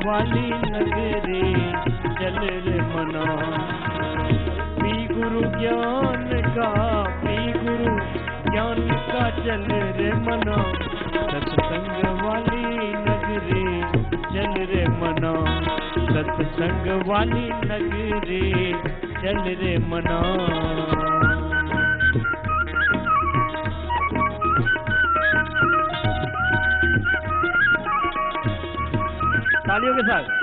वाली नगरी चल रे मना। पी गुरु ज्ञान का, पी गुरु ज्ञान का चल रे मना। सत्संग वाली नगरी चल रे मना। सत्संग वाली नगरी चल रे मना। तालियों के साथ।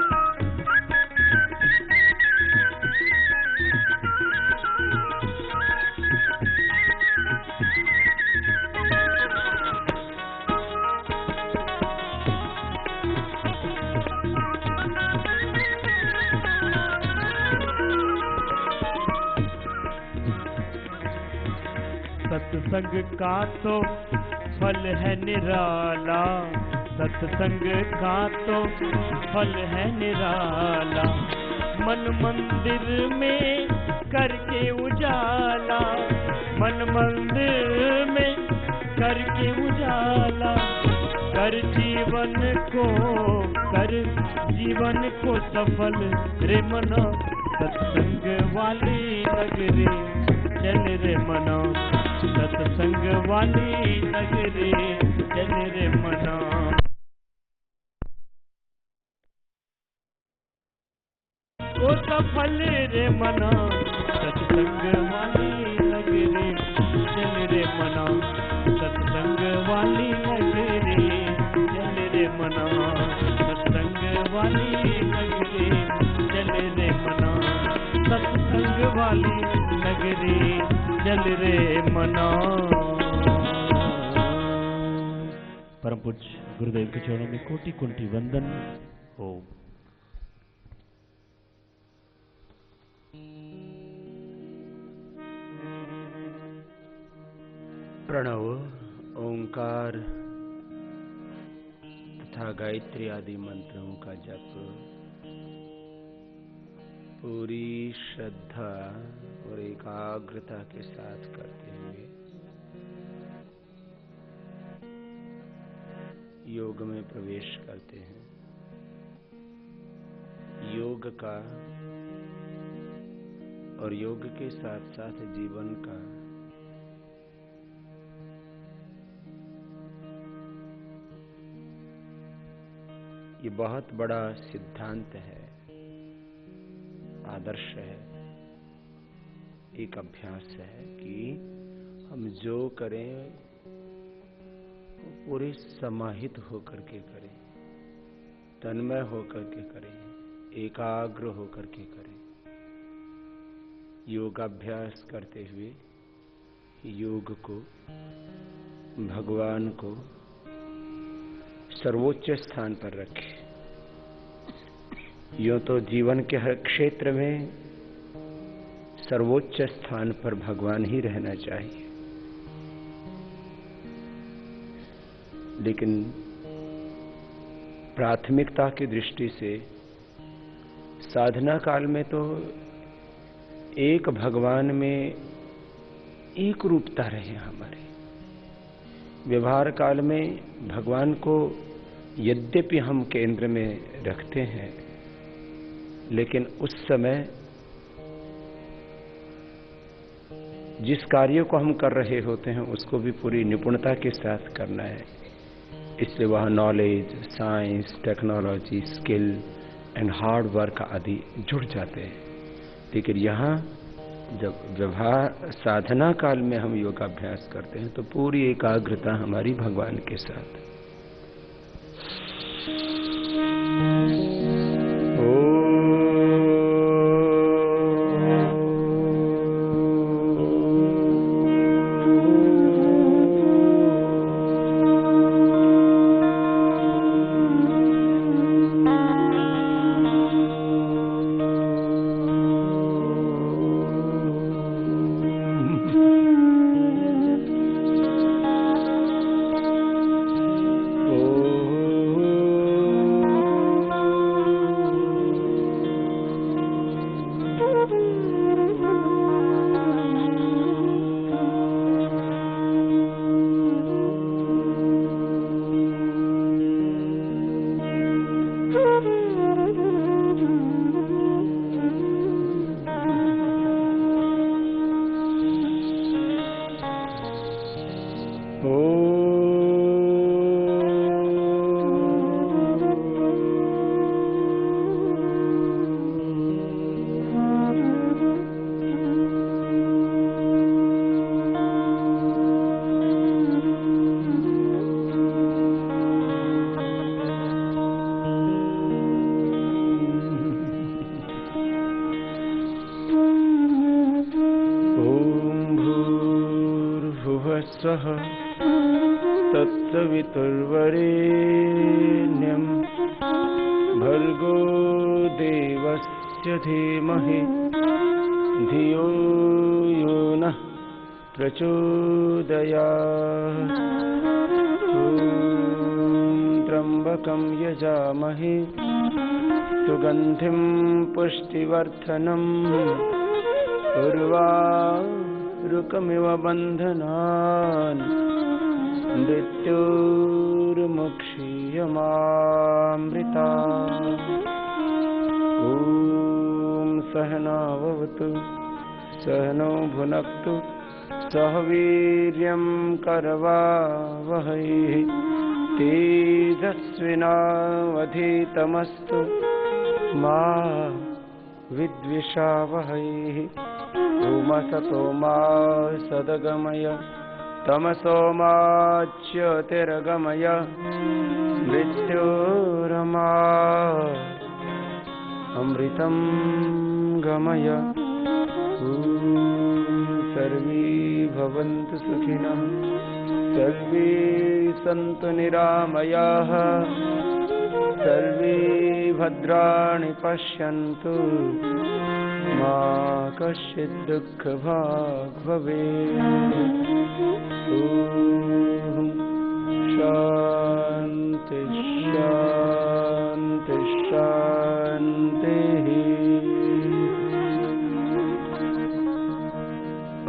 सत्संग का तो फल है निराला। सत्संग का तो फल है निराला। मन मंदिर में करके उजाला। मन मंदिर में करके उजाला। कर जीवन को, कर जीवन को सफल रे मना। सत्संग वाली नगरी चल रे मना। सत्संग वाली नगरी चल रे मना। ओ सफल रे मना। सत्संग वाली नगरी चल रे मना। सत्संग वाली नगरी चल रे मना। सत्संग वाली नगरी चल रे मना। सत्संग वाली नगरी चल रे मना। परम पूज्य गुरुदेव के चरणों में कोटि कोटि वंदन। ओम। प्रणव, ओंकार तथा गायत्री आदि मंत्रों का जप पूरी श्रद्धा और एकाग्रता के साथ करते हुए योग में प्रवेश करते हैं। योग का और योग के साथ साथ जीवन का ये बहुत बड़ा सिद्धांत है, आदर्श है, एक अभ्यास है कि हम जो करें पूरे समाहित होकर के करें, तन्मय होकर के करें, एकाग्र होकर के करें। योगाभ्यास करते हुए योग को, भगवान को सर्वोच्च स्थान पर रखें। यूं तो जीवन के हर क्षेत्र में सर्वोच्च स्थान पर भगवान ही रहना चाहिए, लेकिन प्राथमिकता की दृष्टि से साधना काल में तो एक भगवान में एक रूपता रहे हमारे। व्यवहार काल में भगवान को यद्यपि हम केंद्र में रखते हैं, लेकिन उस समय जिस कार्य को हम कर रहे होते हैं उसको भी पूरी निपुणता के साथ करना है। इसलिए वहाँ knowledge, science, technology, skill and hard work आदि जुड़ जाते हैं। लेकिन यहाँ जब व्यवहार साधना काल में हम योगाभ्यास करते हैं तो पूरी एकाग्रता हमारी भगवान के साथ। स्वः तत्सवितुर्वरेण्यं भर्गो देवस्य धीमहि धियो यो नः प्रचोदयात्। ॐ त्र्यम्बकं यजामहे सुगन्धिं पुष्टिवर्धनम् उर्वारुकमिव बन्धनान् मृत्युर्मुक्षीयमामृतात्। ॐ सहनाववतु सहनौ भुनक्तु सह वीर्यं करवावहै तेजस्विनावधीतमस्तु मा विद्विषावहै। ओमसतो मा सद्गमय तमसो मा ज्योतिर्गमय मृत्योर्मा अमृतं गमय। सर्वे भवन्तु सुखिनः सर्वे सन्तु निरामयाः सर्वे भद्राणि पश्यन्तु मा कश्चित् दुःखभाग् भवेत्। ॐ शान्ति शान्ति शान्तिः।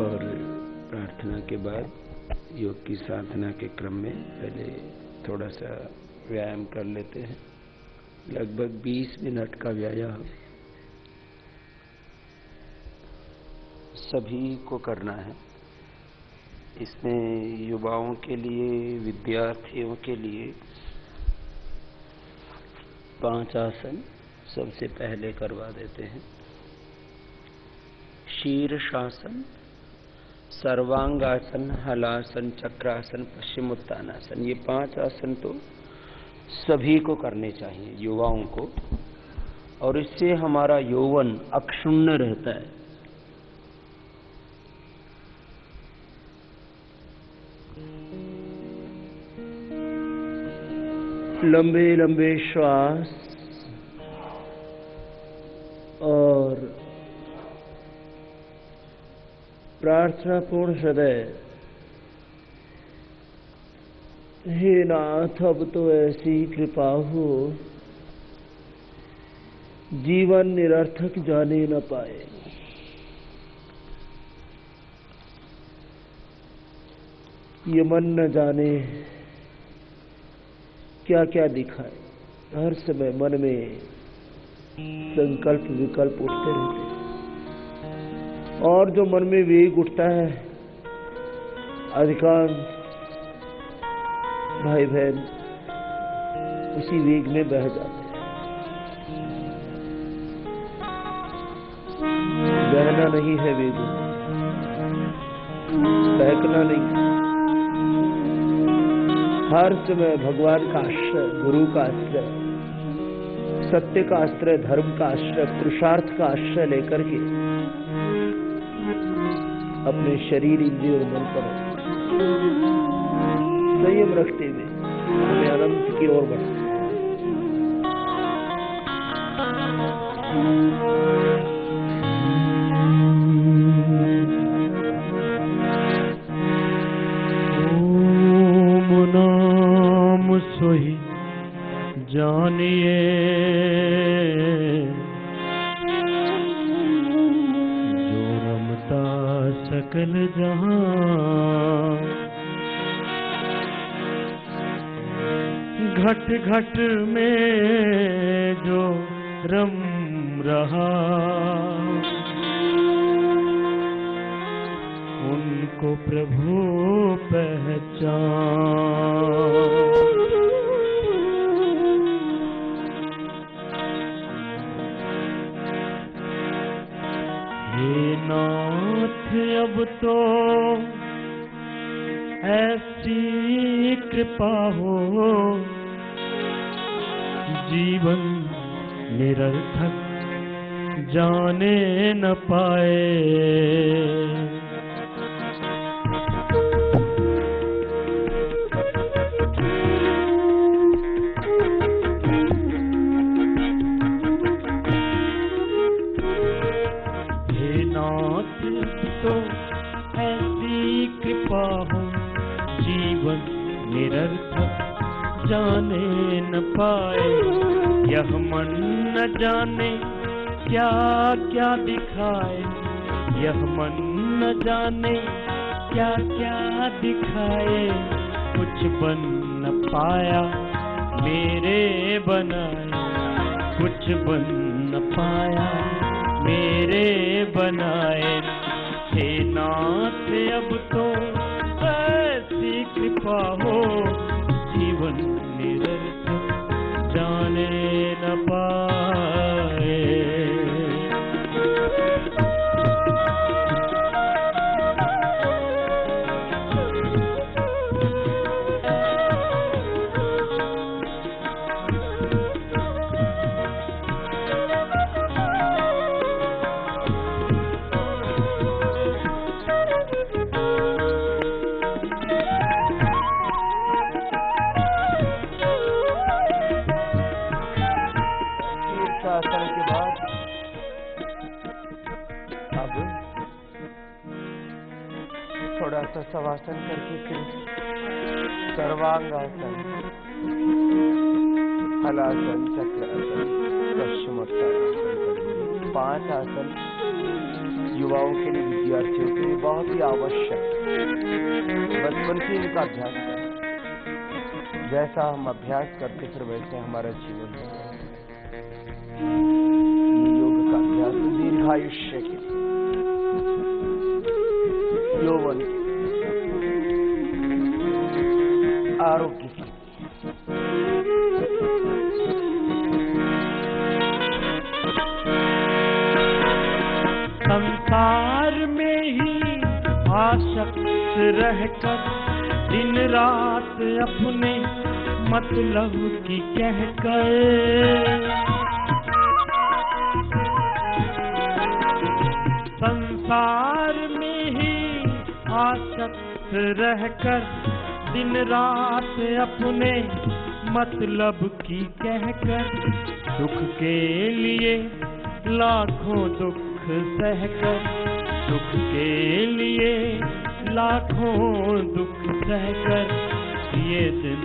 और प्रार्थना के बाद योग की साधना के क्रम में पहले थोड़ा सा व्यायाम कर लेते हैं। लगभग 20 मिनट का व्यायाम सभी को करना है। इसमें युवाओं के लिए, विद्यार्थियों के लिए 5 आसन सबसे पहले करवा देते हैं। शीर्षासन, सर्वांगासन, हलासन, चक्रासन, पश्चिमोत्तानासन, ये 5 आसन तो सभी को करने चाहिए, युवाओं को, और इससे हमारा यौवन अक्षुण्ण रहता है। लंबे लंबे श्वास और प्रार्थनापूर्ण हृदय। हे नाथ, अब तो ऐसी कृपा हो जीवन निरर्थक जाने न पाए। ये मन न जाने क्या क्या दिखाए। हर समय मन में संकल्प विकल्प उठते रहते हैं, और जो मन में वेग उठता है, अधिकांश भाई बहन उसी वेग में बह जाते हैं। बहना नहीं है वेग, बहकना नहीं। हर समय भगवान का आश्रय, गुरु का आश्रय, सत्य का आश्रय, धर्म का आश्रय, पुरुषार्थ का आश्रय लेकर के अपने शरीर, इंद्रिय और मन पर संयम रखते हुए हमें अनंत की ओर बढ़ते हैं। सोई जानिए जो रमता सकल जहां, घट घट में जो रम रहा उनको प्रभु पहचान। नाथ अब तो ऐसी कृपा हो जीवन निरर्थक जाने न पाए। यह मन न जाने क्या क्या दिखाए, यह मन न जाने क्या क्या दिखाए। कुछ बन न पाया मेरे बनाए, कुछ बन न पाया मेरे बनाए। हे नाथ अब तो ऐसी कृपा हो, जीवन निरर्थक जाने न पाए। आसन के बाद अब थोड़ा सा शवासन करके फिर सर्वांगासन, हलासन, चक्रासन, पश्चिमोत्तानासन करेंगे। 5 आसन युवाओं के लिए, विद्यार्थियों के लिए बहुत ही आवश्यक, बचपन से इनका अभ्यास करें। जैसा हम अभ्यास करते फिर वैसे हमारा जीवन है। ये योग का अभ्यास दीर्घायुष्य के, यौवन के, आरोग्य के। संसार में ही आसक्त रहकर दिन रात अपने मतलब की कहकर, संसार में ही आसक्त रहकर दिन रात अपने मतलब की कहकर, सुख के लिए लाखों दुख सहकर, सुख के लिए लाखों दुख सहकर, ये दिन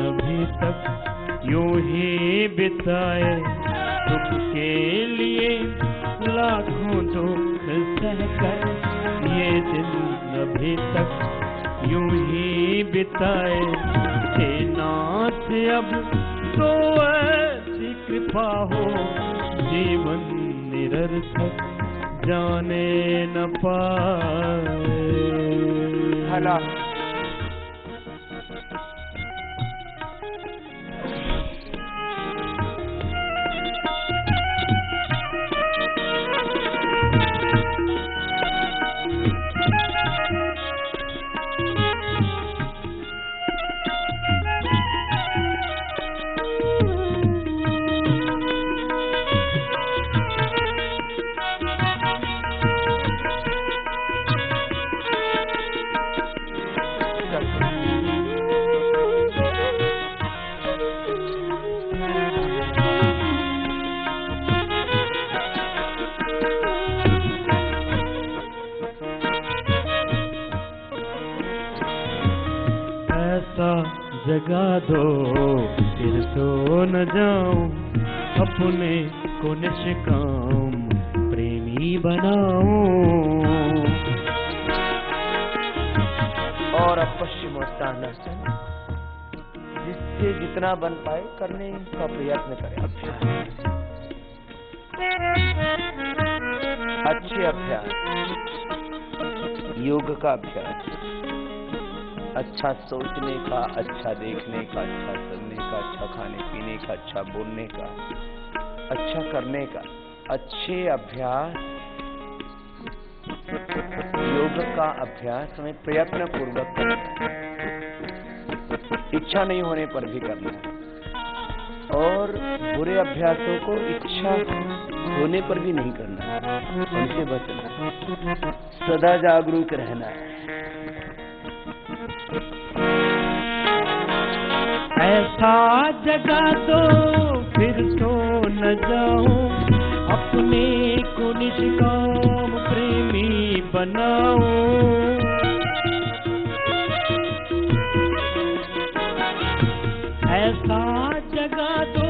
अभी तक यूं ही बिताए। सुख के लिए लाखों दुख सहकर, ये दिन अभी तक यूं ही बिताए। हे नाथ अब तो ऐसी कृपा हो, जीवन निरर्थक जाने न पाए। भला जगा दो फिर सो न जाऊं, अपने को निष्काम प्रेमी बनाऊं। और अब पश्चिमोत्तानासन, जिससे जितना बन पाए करने का प्रयत्न करें। अभ्यास, अच्छे अभ्यास, योग का अभ्यास, अच्छा सोचने का, अच्छा देखने का, अच्छा सुनने का, अच्छा खाने पीने का, अच्छा बोलने का, अच्छा करने का, अच्छे अभ्यास, योग का अभ्यास हमें प्रयत्न पूर्वक करना है, इच्छा नहीं होने पर भी करना है। और बुरे अभ्यासों को इच्छा होने पर भी नहीं करना है, उनसे बचना, सदा जागरूक रहना है। ऐसा जगा दो फिर सो न जाऊं, अपने को निष्काम प्रेमी बनाऊं। ऐसा जगा दो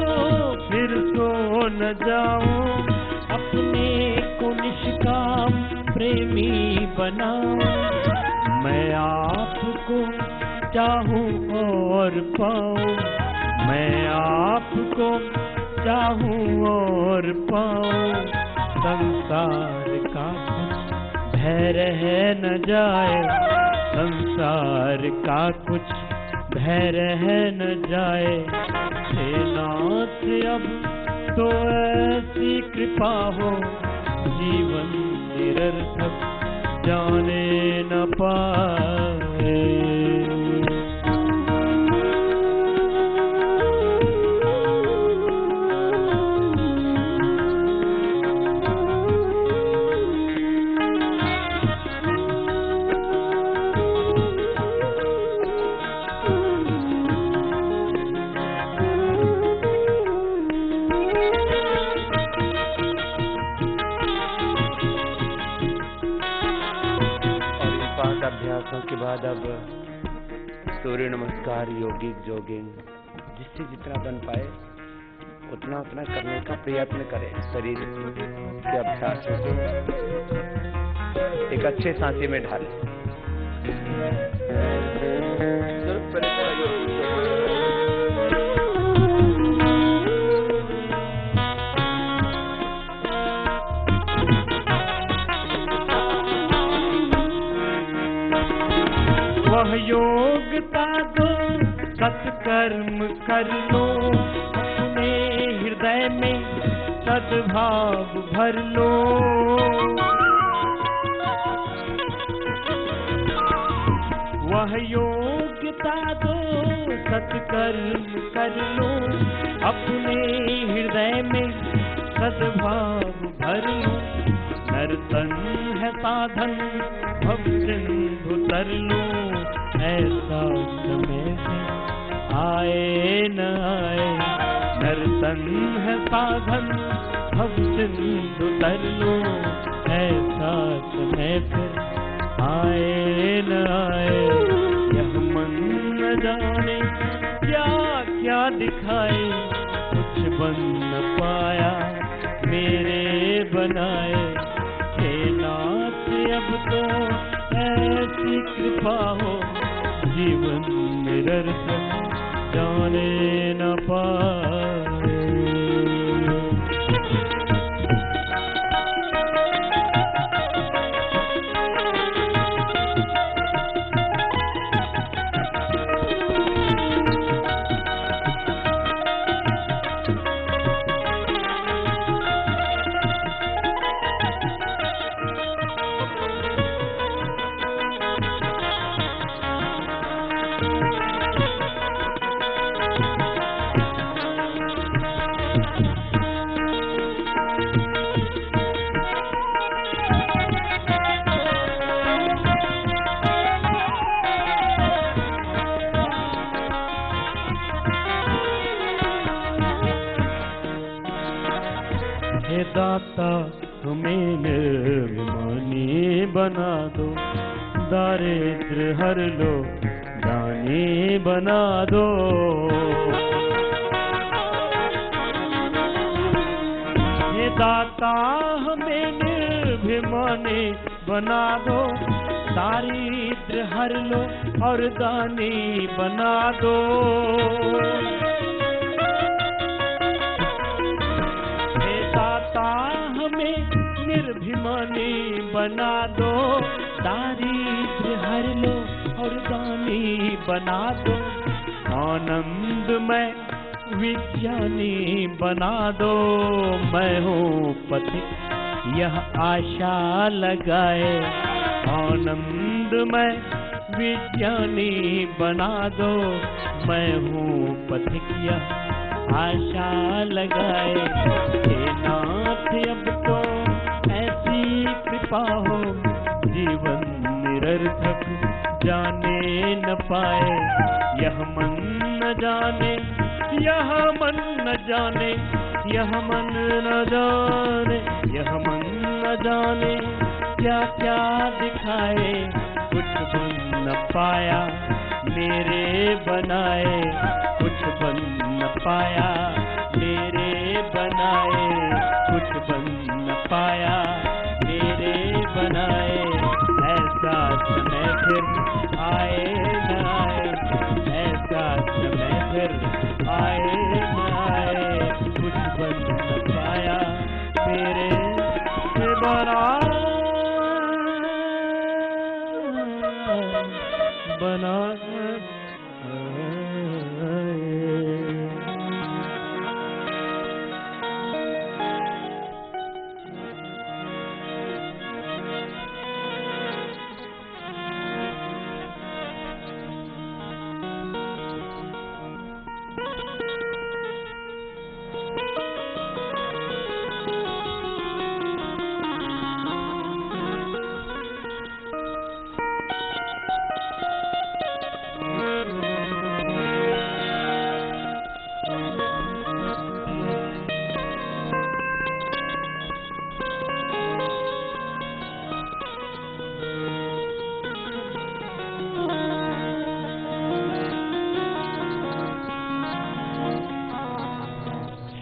फिर न जाऊं, अपने को निष्काम प्रेमी बनाऊं। मैं आपको चाहूं और पाऊं, मैं आपको चाहूं और पाऊं। संसार का कुछ भय रह न जाए, संसार का कुछ भय रह न जाए। हे नाथ अब तो ऐसी कृपा हो, जीवन निरर्थक जाने न पाए। अभ्यासों के बाद अब सूर्य नमस्कार, योगिक जॉगिंग, जिससे जितना बन पाए उतना उतना करने का प्रयत्न करें। शरीर के अभ्यासों को एक अच्छे सांचे में ढालें। वह योग्यता दो, सत्कर्म कर लो, अपने हृदय में सद्भाव भर लो। वह योग्यता दो, सत्कर्म कर लो, अपने हृदय में सद्भाव भर लो। नर्तन है साधन, भव सिंधु तर लो। ऐसा समय है आए न आए, नर्तन है साधन, भव सिंधु तर लो। ऐसा समय फिर आए न आए। यह मन न जाने क्या क्या दिखाए, कुछ बन न पाया मेरे बनाए। हे नाथ अब तो ऐसी कृपा हो, जीवन निरर्थक जाने न पाए। हे दाता हमें निर्भिमानी बना दो, दारिद्र हर लो दानी बना दो। हे दाता हमें निर्भिमानी बना दो, दारिद्र हर लो और दानी बना दो। हमें निर्भिमानी बना दो, दारिद्र हर लो और दानी बना दो। आनंदमय विज्ञानी बना दो, मैं हूँ पथिक यह आशा लगाए। आनंदमय विज्ञानी बना दो, मैं हूँ पथिक यह आशा लगाए। हे नाथ अब तो ऐसी कृपा हो, जीवन निरर्थक जाने न पाए। यह मन न जाने, यह मन न जाने, यह मन न जाने, यह मन न जाने क्या क्या दिखाए। कुछ बन न पाया मेरे बनाए, कुछ बन न पाया मेरे बनाए कुछ बन न पाया मेरे बनाए, ऐसा समय फिर आए न आए, ऐसा समय फिर आए न आए, कुछ बन न पाया मेरे बनाए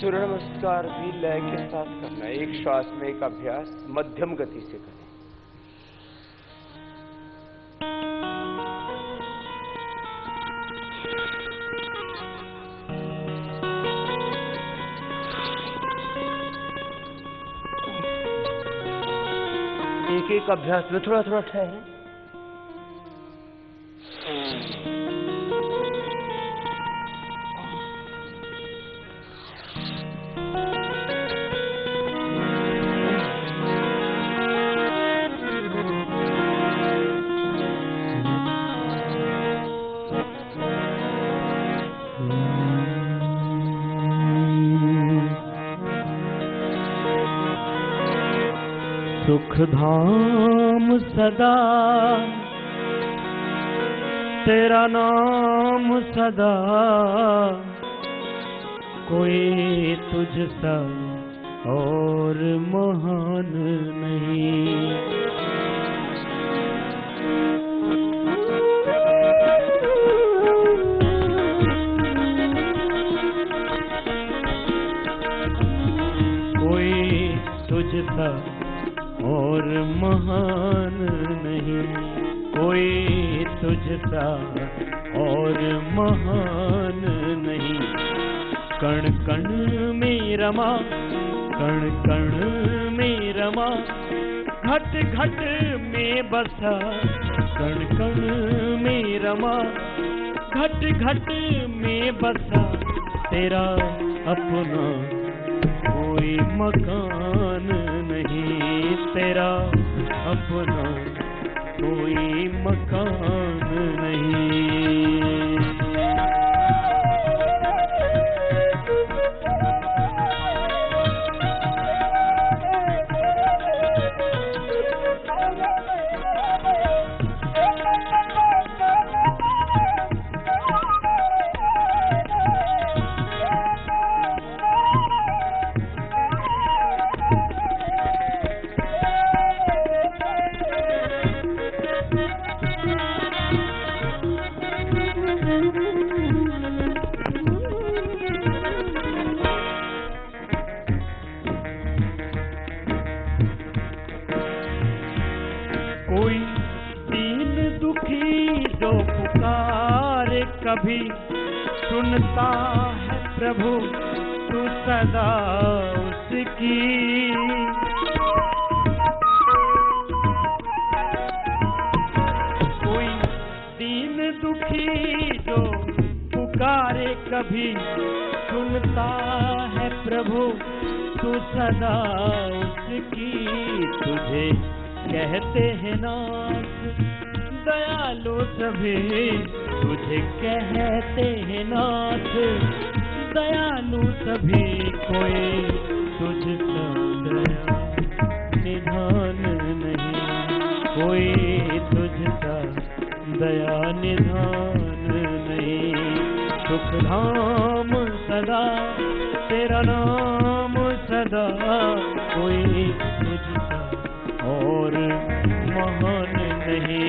सूर्य नमस्कार भी लय के साथ करना है। एक श्वास में एक अभ्यास मध्यम गति से करें। एक एक अभ्यास में थोड़ा थोड़ा ठहरें। सुख धाम सदा तेरा नाम सदा, कोई तुझसा और महान नहीं। कोई तुझसा और महान नहीं, कोई तुझसा और महान नहीं। कण कण में रमा, कण कण में रमा, घट घट में बसा, कण कण में रमा, घट घट में बसा। तेरा अपना कोई मकान नहीं, तेरा अपना कोई मकान नहीं। कोई दीन दुखी जो पुकारे कभी, सुनता है प्रभु तू सदा उसकी। कोई दीन दुखी जो पुकारे कभी, सुनता है प्रभु तू सदा उसकी। तुझे कहते हैं नाथ दयालु सभी, तुझे कहते हैं नाथ दयालु सभी। कोई तुझसा दया निधान नहीं, कोई तुझसा दया निधान नहीं। सुख धाम सदा तेरा नाम सदा, कोई तुझसा और महान नहीं।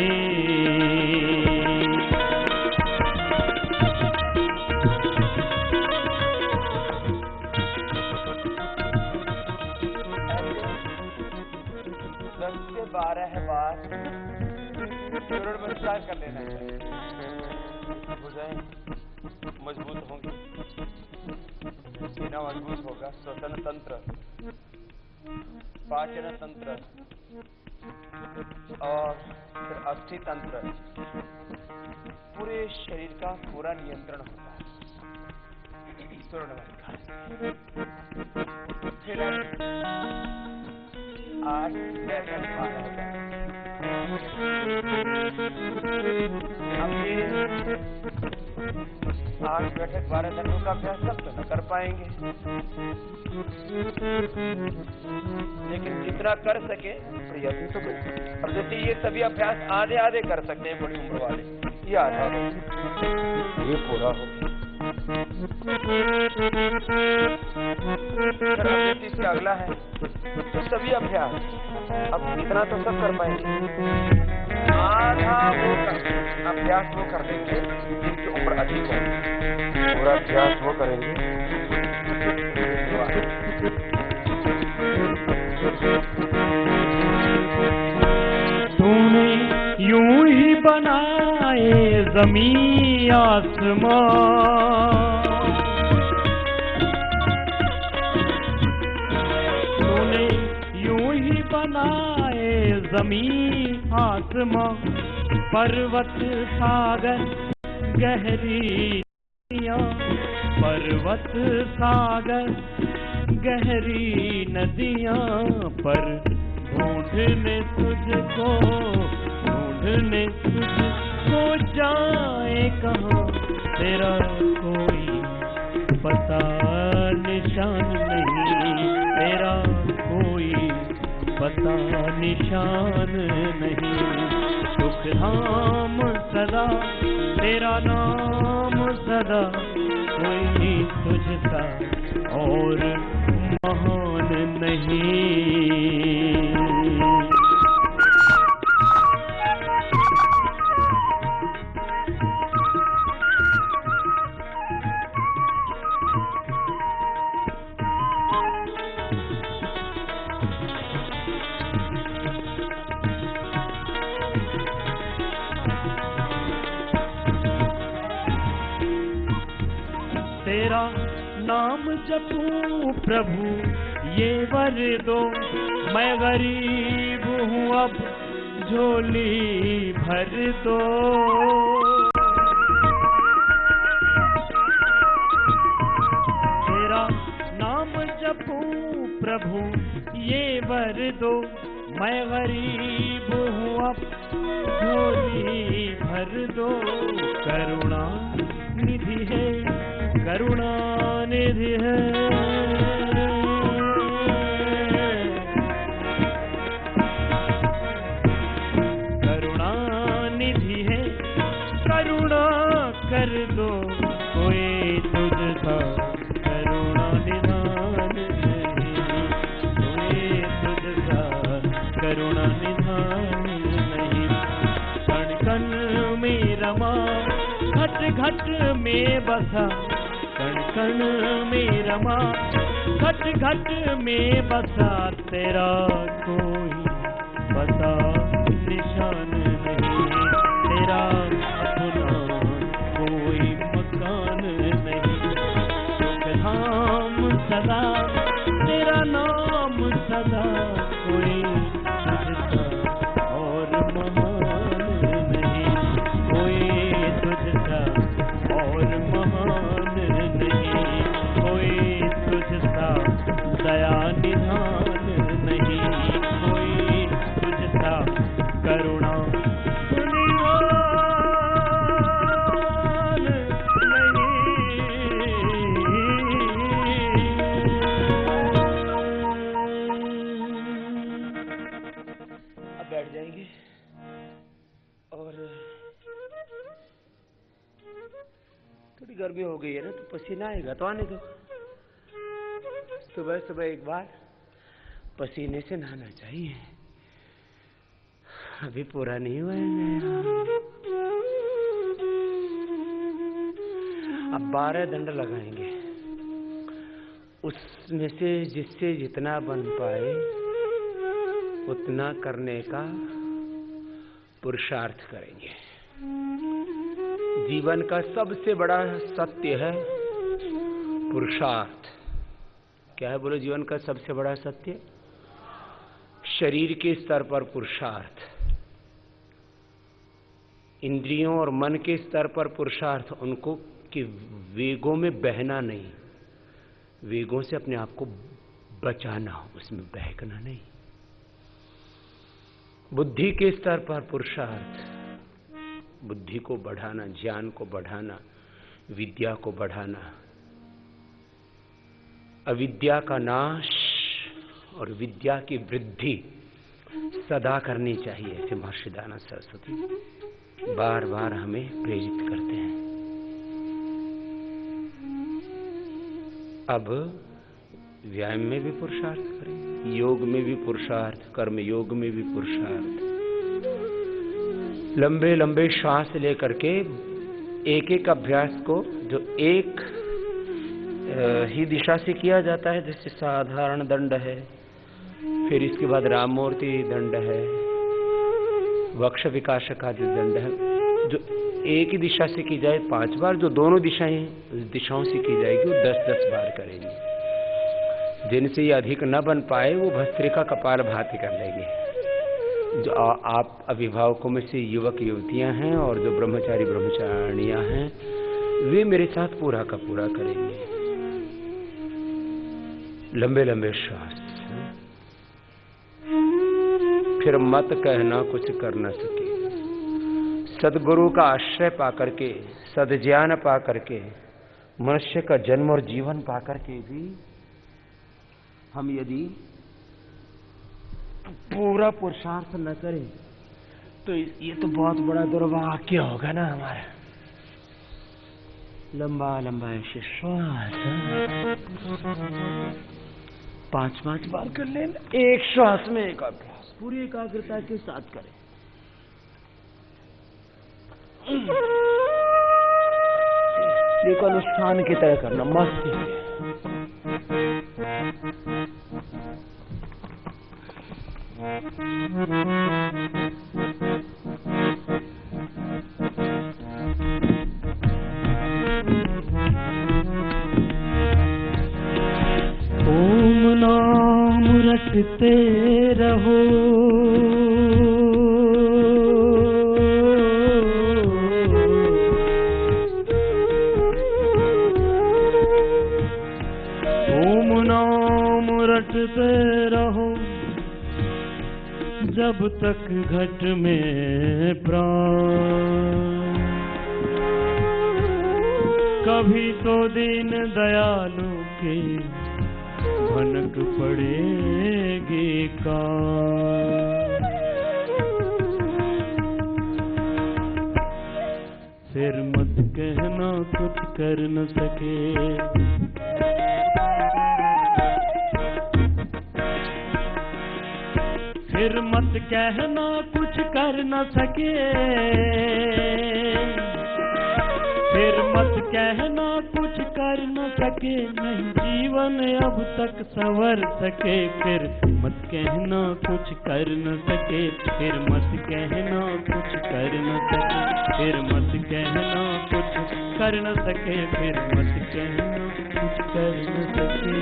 10 से 12 बार सूर्य नमस्कार कर लेना चाहिए। भुजाएं मजबूत होंगी, सीना मजबूत होगा, श्वसन तंत्र, पाचन तंत्र और फिर अस्थि तंत्र, पूरे शरीर का पूरा नियंत्रण होता है सूर्य नमस्कार। फिर 8 बैठक 8 बैठक 12 दंडों का अभ्यास सब तो न कर पाएंगे, लेकिन जितना कर सके प्रयत्न तो करें। अब जैसे ये सभी अभ्यास आधे आधे कर सकते हैं बड़ी उम्र वाले, ये आधा हो, ये पूरा हो। फिर अब इसका अगला है तो सभी अभ्यास, अब इतना तो सब कर पाएंगे, आधा वो अभ्यास वो कर देंगे जिनकी उम्र अधिक हो, पूरा अभ्यास वो करेंगे। तूने यूं ही बनाए ज़मीं आसमान, तूने यूं ही बनाए ज़मीं आसमां, पर्वत सागर गहरी नदियाँ, पर्वत सागर गहरी नदियाँ, पर ढूंढने तुझको जाए कहाँ, तेरा कोई पता निशान नहीं, तेरा कोई पता निशान नहीं। सुख धाम सदा तेरा नाम सदा, कोई तुझसा और महान नहीं। तेरा नाम जपूं प्रभु ये वर दो, मैं गरीब हूँ अब झोली भर दो। तेरा नाम जपूं प्रभु ये वर दो, मैं गरीब हूँ अब झोली भर दो। करुणा निधि है, करुणा निधि है, करुणा निधि है, करुणा कर दो कोई तुझसा करुणा निधान नहीं, कोई तुझसा करुणा निधान नहीं। कण कण में रमा घट घट में बसा, कण कण में रमा घट घट में बसा, तेरा कोई पता निशान नहीं, तेरा अपना कोई मकान नहीं। सुख धाम सदा तेरा नाम सदा, कोई तुझसा और महान नहीं, कोई तुझसा और महान नहीं, कोई तुझसा दया निधान नहीं, कोई तुझसा करुणा गुणवान नहीं। अब बैठ जाएंगे और थोड़ी गर्मी हो गई है ना, तो पसीना आएगा तो आने दो। सुबह सुबह एक बार पसीने से नहाना चाहिए, अभी पूरा नहीं हुआ है मेरा। अब 12 दंड लगाएंगे, उसमें से जिससे जितना बन पाए उतना करने का पुरुषार्थ करेंगे। जीवन का सबसे बड़ा सत्य है पुरुषार्थ। क्या है बोलो? जीवन का सबसे बड़ा सत्य शरीर के स्तर पर पुरुषार्थ, इंद्रियों और मन के स्तर पर पुरुषार्थ, उनको कि वेगों में बहना नहीं, वेगों से अपने आप को बचाना, उसमें बहकना नहीं। बुद्धि के स्तर पर पुरुषार्थ, बुद्धि को बढ़ाना, ज्ञान को बढ़ाना, विद्या को बढ़ाना, अविद्या का नाश और विद्या की वृद्धि सदा करनी चाहिए। ऐसे महर्षि दयानंद सरस्वती बार बार हमें प्रेरित करते हैं। अब व्यायाम में भी पुरुषार्थ करें, योग में भी पुरुषार्थ, कर्म योग में भी पुरुषार्थ। लंबे लंबे श्वास लेकर के एक एक अभ्यास को जो एक ही दिशा से किया जाता है, जैसे साधारण दंड है, फिर इसके बाद राममूर्ति दंड है, वक्ष विकासक आदि दंड है, जो एक ही दिशा से की जाए 5 बार, जो दोनों दिशाएं उस दिशाओं से की जाएगी वो 10-10 बार करेंगे। जिनसे ये अधिक न बन पाए वो भस्त्रिका कपाल भाती कर लेंगे। जो आप अभिभावकों में से युवक युवतियां हैं और जो ब्रह्मचारी ब्रह्मचारिणियां हैं, वे मेरे साथ पूरा का पूरा करेंगे। लंबे लंबे श्वास। फिर मत कहना कुछ कर न सके। सदगुरु का आश्रय पाकर के, सद्ज्ञान पाकर के, मनुष्य का जन्म और जीवन पाकर के भी हम यदि पूरा पुरुषार्थ न करें तो ये तो बहुत बड़ा दुर्भाग्य होगा ना हमारा। लंबा लंबा ऐसे श्वास 5-5 बार कर लेना, एक श्वास में एक अभ्यास पूरी एकाग्रता के साथ करें। एक अनुष्ठान की तरह करना, मस्ती से। ओम नाम रटते रहो, ओम नाम रटते रहो, जब तक घट में प्राण। कभी तो दीन दयालु के भनक पड़ेगी का। फिर मत कहना कुछ कर न सके, फिर मत कहना कुछ कर न सके, फिर मत कहना कुछ कर न सके, नहीं जीवन अब तक संवर सके। फिर मत कहना कुछ कर न सके, फिर मत कहना कुछ कर न सके, फिर मत कहना कुछ कर न सके, फिर मत कहना कुछ कर न सके।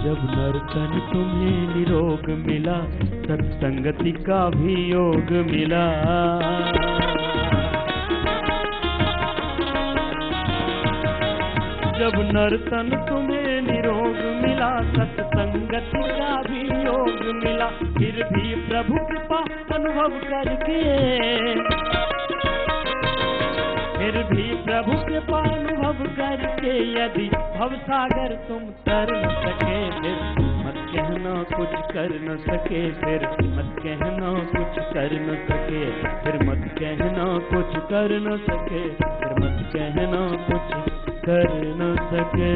जब नर्तन तुम्हें निरोग मिला, सत्संगति का भी योग मिला। जब नर्तन तुम्हें निरोग मिला, सत्संगति का भी योग मिला। फिर भी प्रभु कृपा अनुभव करके, फिर भी प्रभु कृपा अनुभव करके यदि भवसागर तुम तर न सके, फिर मत कहना कुछ कर न सके, फिर मत कहना कुछ कर न सके, फिर मत कहना कुछ कर न सके, फिर मत कहना कुछ कर न सके।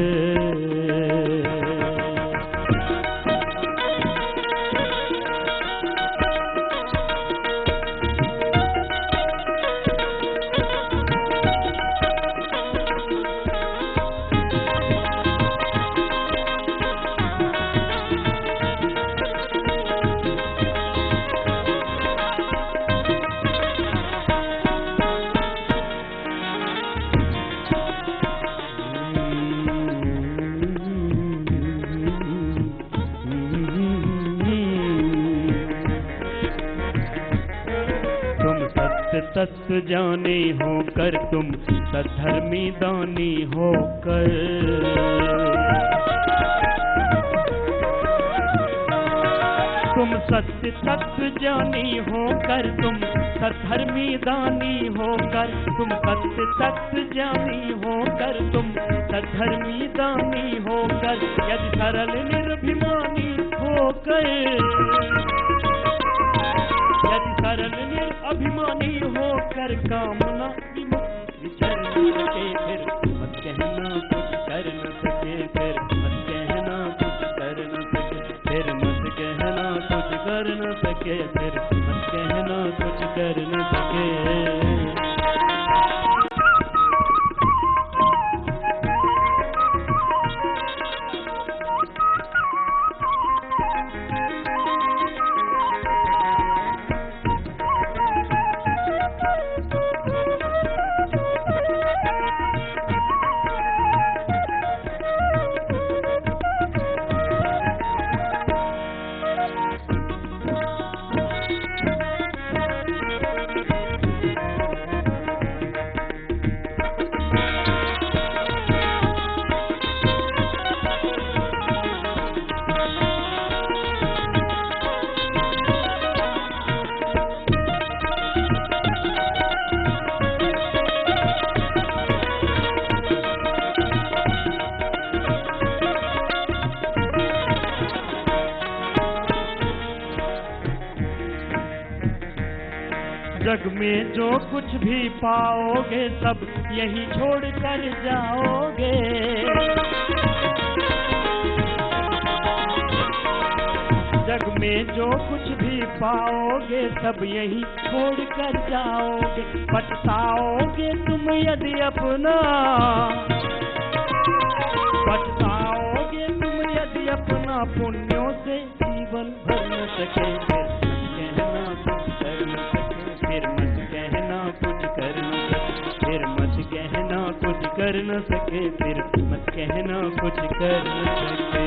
तत्व जाने होकर तुम सधर्मी दानी होकर, तुम सत्य तत्व जानी होकर, तुम सधर्मी दानी होकर, तुम सत्य तत्व जानी होकर, तुम सधर्मी दानी होकर, यदि सरल निर्भिमानी होकर, यदि सरल अभिमानी होकर कामना विमुक्त विचर न सके, फिर मत कहना कुछ कर न सके, फिर मत कहना कुछ कर न सके, फिर मत कहना कुछ कर न सके, फिर मत कहना कुछ कर न सके। जग में जो कुछ भी पाओगे सब यही छोड़ कर जाओगे, जग में जो कुछ भी पाओगे सब यही छोड़ कर जाओगे। पछताओगे तुम यदि अपना, पछताओगे तुम यदि अपना पुण्यों से जीवन भर न सके, फिर मत कहना कुछ कर न सके, फिर मत कहना कुछ कर न सके, फिर मत कहना कुछ कर न सके।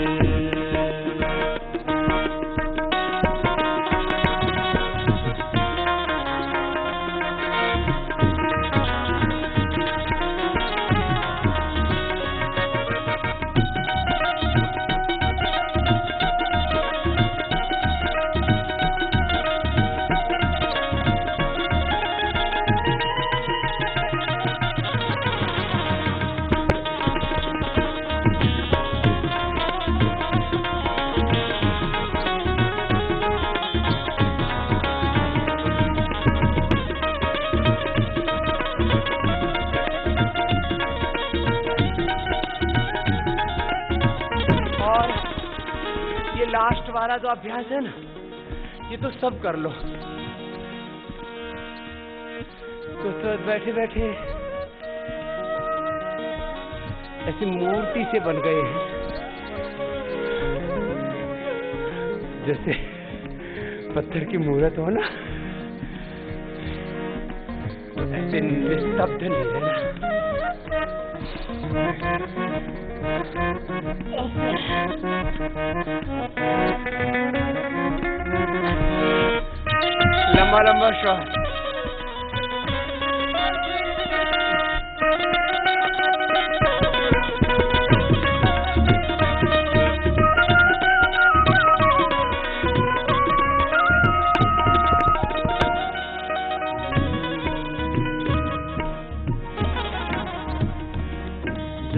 लास्ट वाला जो अभ्यास है ना, ये तो सब कर लो। तो बैठे बैठे ऐसी मूर्ति से बन गए हैं जैसे पत्थर की मूर्त हो ना, ऐसे निस्तब्ध नहीं रहना। लंबा लंबा श्वास।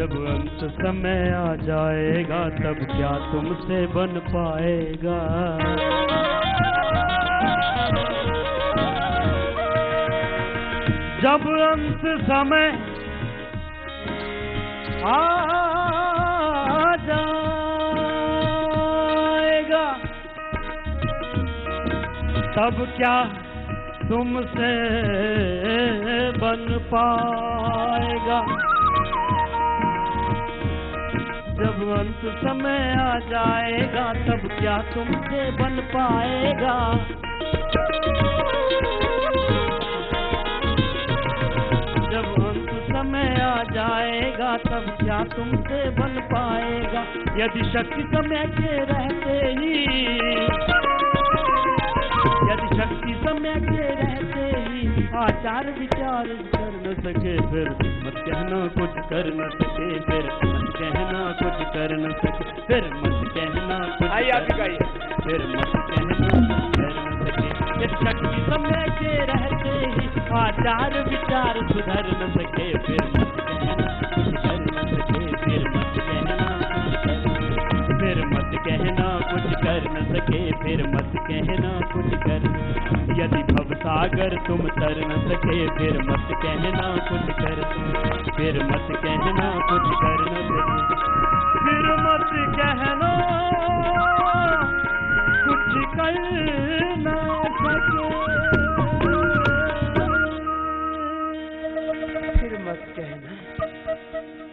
जब अंत समय आ जाएगा तब क्या तुमसे बन पाएगा। जब अंत समय आ जाएगा तब क्या तुमसे बन पाएगा। जब अंत समय आ जाएगा तब क्या तुमसे बन पाएगा। जब अंत समय आ जाएगा तब क्या तुमसे बन पाएगा। यदि शक्ति समय के रहते ही, यदि शक्ति समय के रहते ही आचार विचार कर न सके, फिर मत कहना कुछ कर न सके, फिर मत कहना कुछ कर न सके, फिर मत कहना कुछ फिर मत कहना कुछ कर न सके। यदि शक्ति समय के रहते ही आचार विचार सुधर न सके, फिर मत कहना कुछ कर न सके, फिर मत कहना फिर मत कहना कुछ कर न सके, फिर मत कहना कुछ कर। यदि भवसागर तुम तर न सके, फिर मत कहना कुछ कर, फिर मत कहना कुछ कर न सके, फिर मत कहना कुछ कर न सके, फिर मत कहना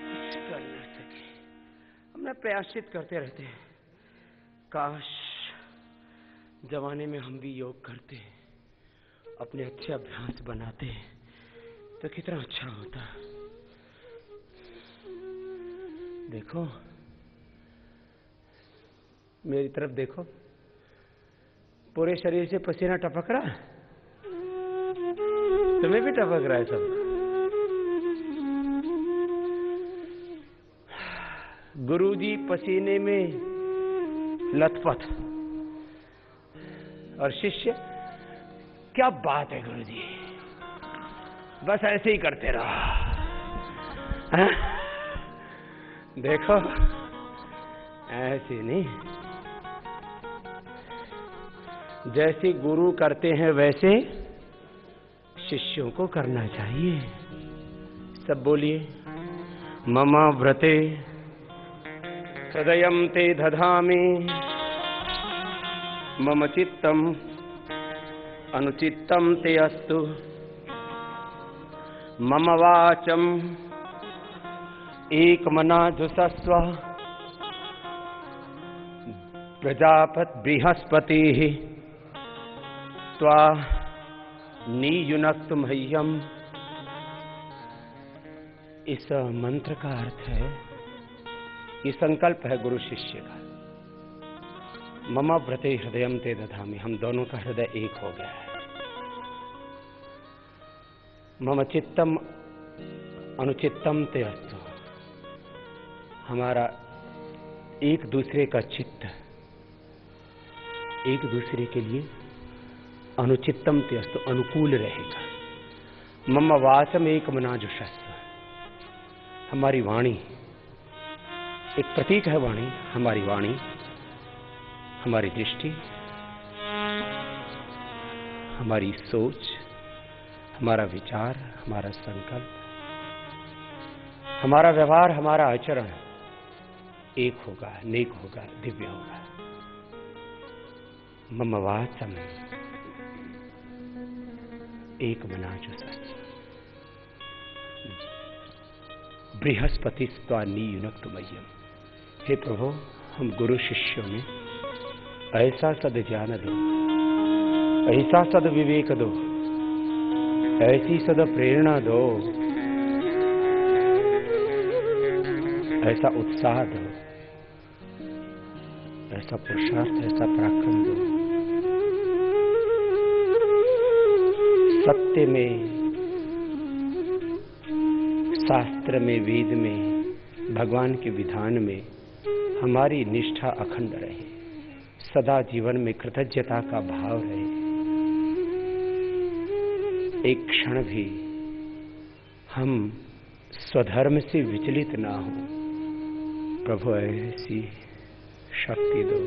कुछ कर न सके। हम ना प्रयासित करते रहते हैं, काश जमाने में हम भी योग करते, अपने अच्छे अभ्यास बनाते तो कितना अच्छा होता। देखो मेरी तरफ देखो, पूरे शरीर से पसीना टपक रहा है, तुम्हें भी टपक रहा है सब। गुरुजी पसीने में लथपथ और शिष्य, क्या बात है गुरुजी, बस ऐसे ही करते रहो। देखो ऐसे नहीं, जैसे गुरु करते हैं वैसे शिष्यों को करना चाहिए। सब बोलिए, मम व्रते हृदयं ते दधामि, मम चित्तम अनुचित्तम ते अस्तु, मम वाचम एकमना जुषस्व, प्रजापत बृहस्पतिः त्वा नियुनक्तु मह्यम। इस मंत्र का अर्थ है, ये संकल्प है गुरु शिष्य का। मम व्रते हृदयं ते दधामि, हम दोनों का हृदय एक हो गया है। मम चित्तम अनुचित्तम ते अस्तु, हमारा एक दूसरे का चित्त एक दूसरे के लिए अनुचित्तम ते अस्तु, अनुकूल रहेगा। मम वाचम एक मना जुषस्व, हमारी वाणी एक प्रतीक है। वाणी, हमारी वाणी, हमारी दृष्टि, हमारी सोच, हमारा विचार, हमारा संकल्प, हमारा व्यवहार, हमारा आचरण एक होगा, नेक होगा, दिव्य होगा। मम वाचम एक मना जुषस्व, बृहस्पतिस्त्वा नियुनक्तु मह्यम। हे प्रभु, हम गुरु शिष्यों में ऐसा सद्ज्ञान दो, ऐसा सद्विवेक दो, ऐसी सद प्रेरणा दो, ऐसा उत्साह दो, ऐसा पुरुषार्थ, ऐसा पराक्रम दो। सत्य में, शास्त्र में, वेद में, भगवान के विधान में हमारी निष्ठा अखंड रहे, सदा जीवन में कृतज्ञता का भाव रहे। एक क्षण भी हम स्वधर्म से विचलित ना हो। प्रभु ऐसी शक्ति दो,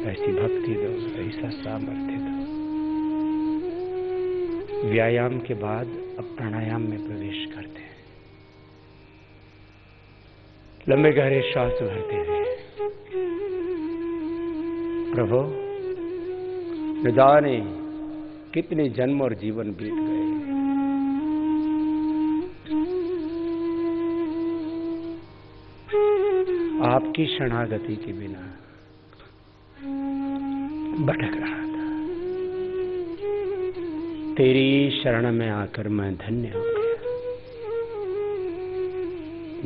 ऐसी भक्ति दो, ऐसा सामर्थ्य दो। व्यायाम के बाद अब प्राणायाम में प्रवेश करते हैं। लंबे गहरे श्वास भरते हुए प्रभु, न जाने कितने जन्म और जीवन बीत गए, आपकी शरणागति के बिना भटक रहा था। तेरी शरण में आकर मैं धन्य हो गया।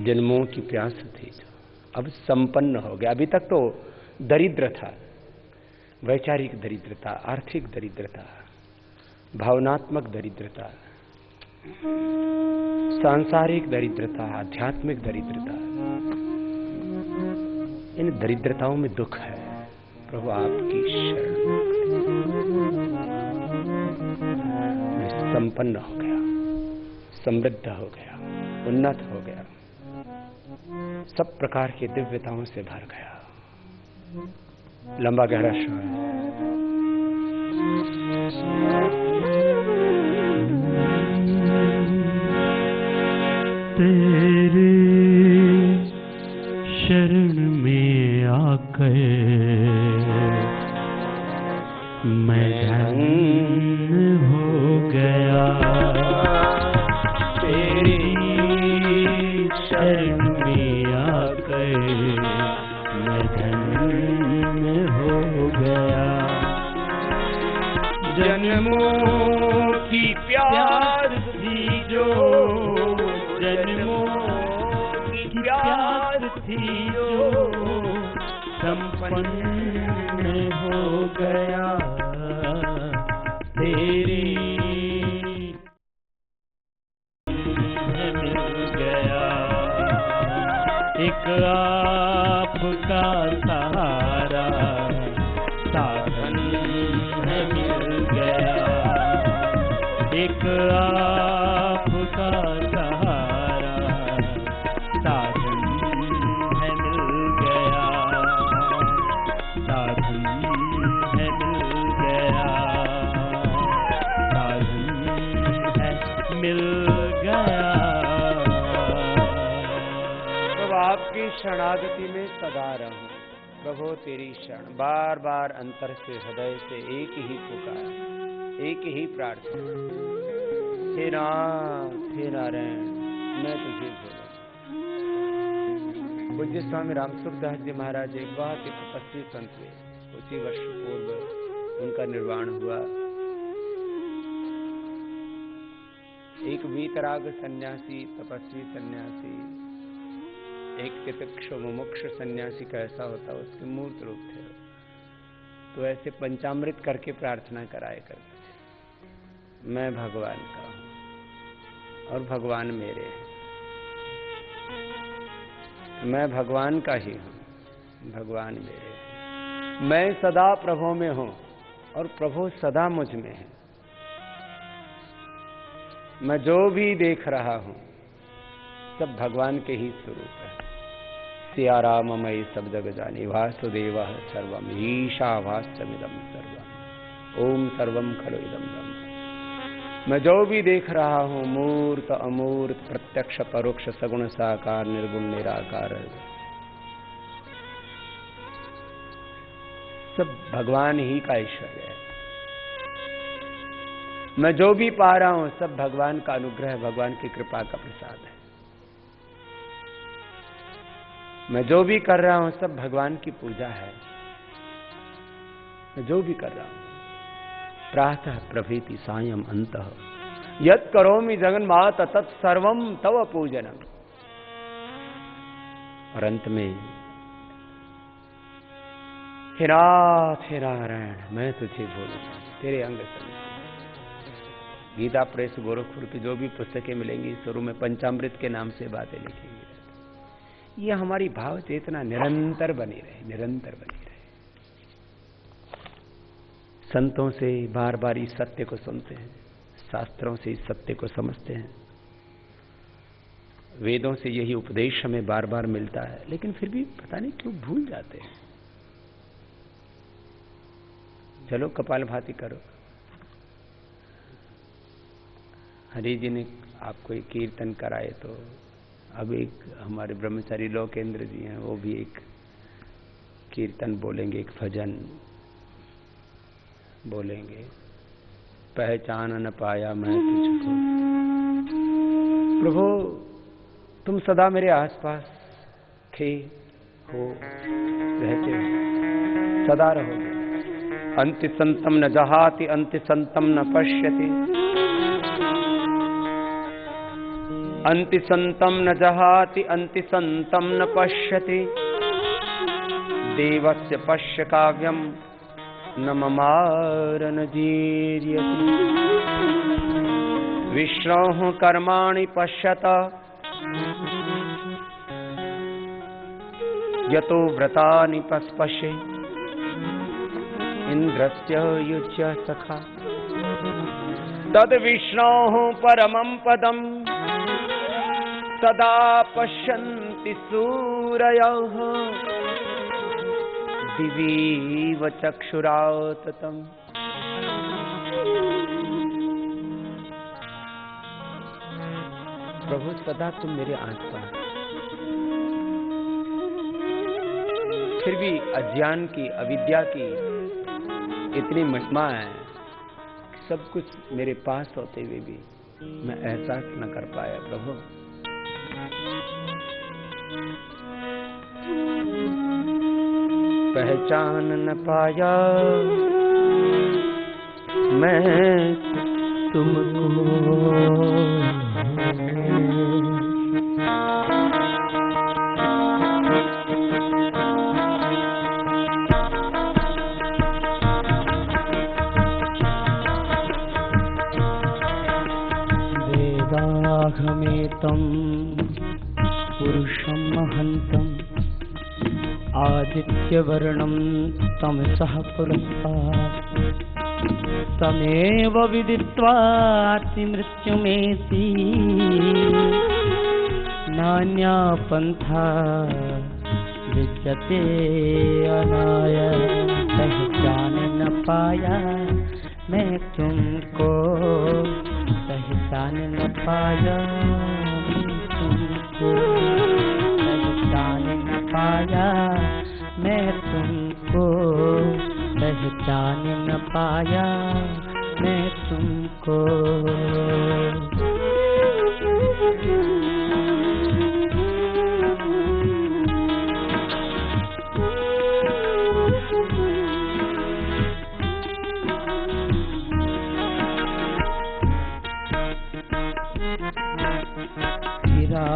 जन्मों की प्यास थी जो अब संपन्न हो गया। अभी तक तो दरिद्र था, वैचारिक दरिद्रता, आर्थिक दरिद्रता, भावनात्मक दरिद्रता, सांसारिक दरिद्रता, आध्यात्मिक दरिद्रता। इन दरिद्रताओं में दुख है। प्रभु आपकी शरण में संपन्न हो गया, समृद्ध हो गया, उन्नत हो गया, सब प्रकार की दिव्यताओं से भर गया। लंबा गहरा श्वास। तेरे शरण में आकर मैं धन्य हो गया। तेरी शरण में आकर मैं धन्य हो गया। जन्मों की प्यास थी जो, जन्मों की प्यास थी जो संपन्न हो गया। तेरी मिल गया। एक आपका सहारा साधन है मिल गया। एक आपका सहारा साधन है मिल गया। साधन है मिल गया। साधन है मिल गया। प्रभु आपकी शरणागति में सदा रहूं। प्रभु तेरी शरण। बार बार अंतर से, हृदय से एक ही पुकार, एक ही प्रार्थना। हे नाथ, हे नारायण, मैं तुझे भूलूं। पूज्य स्वामी रामसुखदास जी महाराज एक बहुत ही तपस्वी संत थे। उसी वर्ष पूर्व उनका निर्वाण हुआ। एक वीतराग सन्यासी, तपस्वी सन्यासी, एक तितिक्ष मुमुक्ष सन्यासी कैसा होता, उसके मूर्त रूप थे। तो ऐसे पंचामृत करके प्रार्थना कराया करते थे, मैं भगवान का हूं और भगवान मेरे हैं। मैं भगवान का ही हूं, भगवान मेरे हैं। मैं सदा प्रभु में हूं और प्रभु सदा मुझ में है। मैं जो भी देख रहा हूं सब भगवान के ही स्वरूप है। सिया राममय सब जग जानी, वासुदेवः सर्वम ईशावास्यमिदं सर्वम, ओम सर्वम खलु इदं ब्रह्म। मैं जो भी देख रहा हूं, मूर्त अमूर्त, प्रत्यक्ष परोक्ष, सगुण साकार, निर्गुण निराकार, सब भगवान ही का ऐश्वर्य है। मैं जो भी पा रहा हूं सब भगवान का अनुग्रह, भगवान की कृपा का प्रसाद है। मैं जो भी कर रहा हूं सब भगवान की पूजा है। मैं जो भी कर रहा हूं, प्रातः प्रभृति सायं अंतः यत् करोमि जगन्मात तत्सर्वं तव पूजनम। और अंत में हे नाथ, हे नारायण, मैं तुझे भूलूं तेरे अंग संग। गीता प्रेस गोरखपुर की जो भी पुस्तकें मिलेंगी, शुरू में पंचामृत के नाम से बातें लिखी गई। ये हमारी भाव चेतना निरंतर बनी रहे, निरंतर बनी रहे। संतों से बार बार इस सत्य को सुनते हैं, शास्त्रों से इस सत्य को समझते हैं वेदों से यही उपदेश हमें बार बार मिलता है, लेकिन फिर भी पता नहीं क्यों भूल जाते हैं। चलो कपालभाति करो। हरि जी ने आपको एक कीर्तन कराए, तो अब एक हमारे ब्रह्मचारी लोकेंद्र जी हैं, वो भी एक कीर्तन बोलेंगे, एक भजन बोलेंगे। पहचान न पाया मैं तुझको। प्रभु तुम सदा मेरे आसपास थे, हो, रहते हो, सदा रहोगे। अंति संतम न जहाति अंति संतम न पश्यति, अंति संतम न जहाति अंति संतम न पश्यति। देवस्य पश्य काव्यम न ममार न जीर्यति। विष्णोः कर्माणि पश्यत यतो व्रतानि पस्पशे। इंद्रस्य युज्य सखा तद विष्णोः परमं पदं सदा पश्यन्ति सूरयः दिवीव चक्षुराततम्। प्रभु सदा तुम मेरे आसपास, फिर भी अज्ञान की, अविद्या की इतनी महिमा है, सब कुछ मेरे पास होते हुए भी मैं एहसास न कर पाया। प्रभु पहचान न पाया मैं तुमको। वेदाहमेतं पुरुषं महन्तं आदित्यवर्णं तमसः पुरस्तात्। तमेव विदित्वाति मृत्युमेति नान्या पंथा विद्यते अनाय। पहचान न पाया मैं तुमको, पहचान न पाया मैं तुमको, पहचान न पाया मैं तुमको, पहचान न पाया मैं तुमको।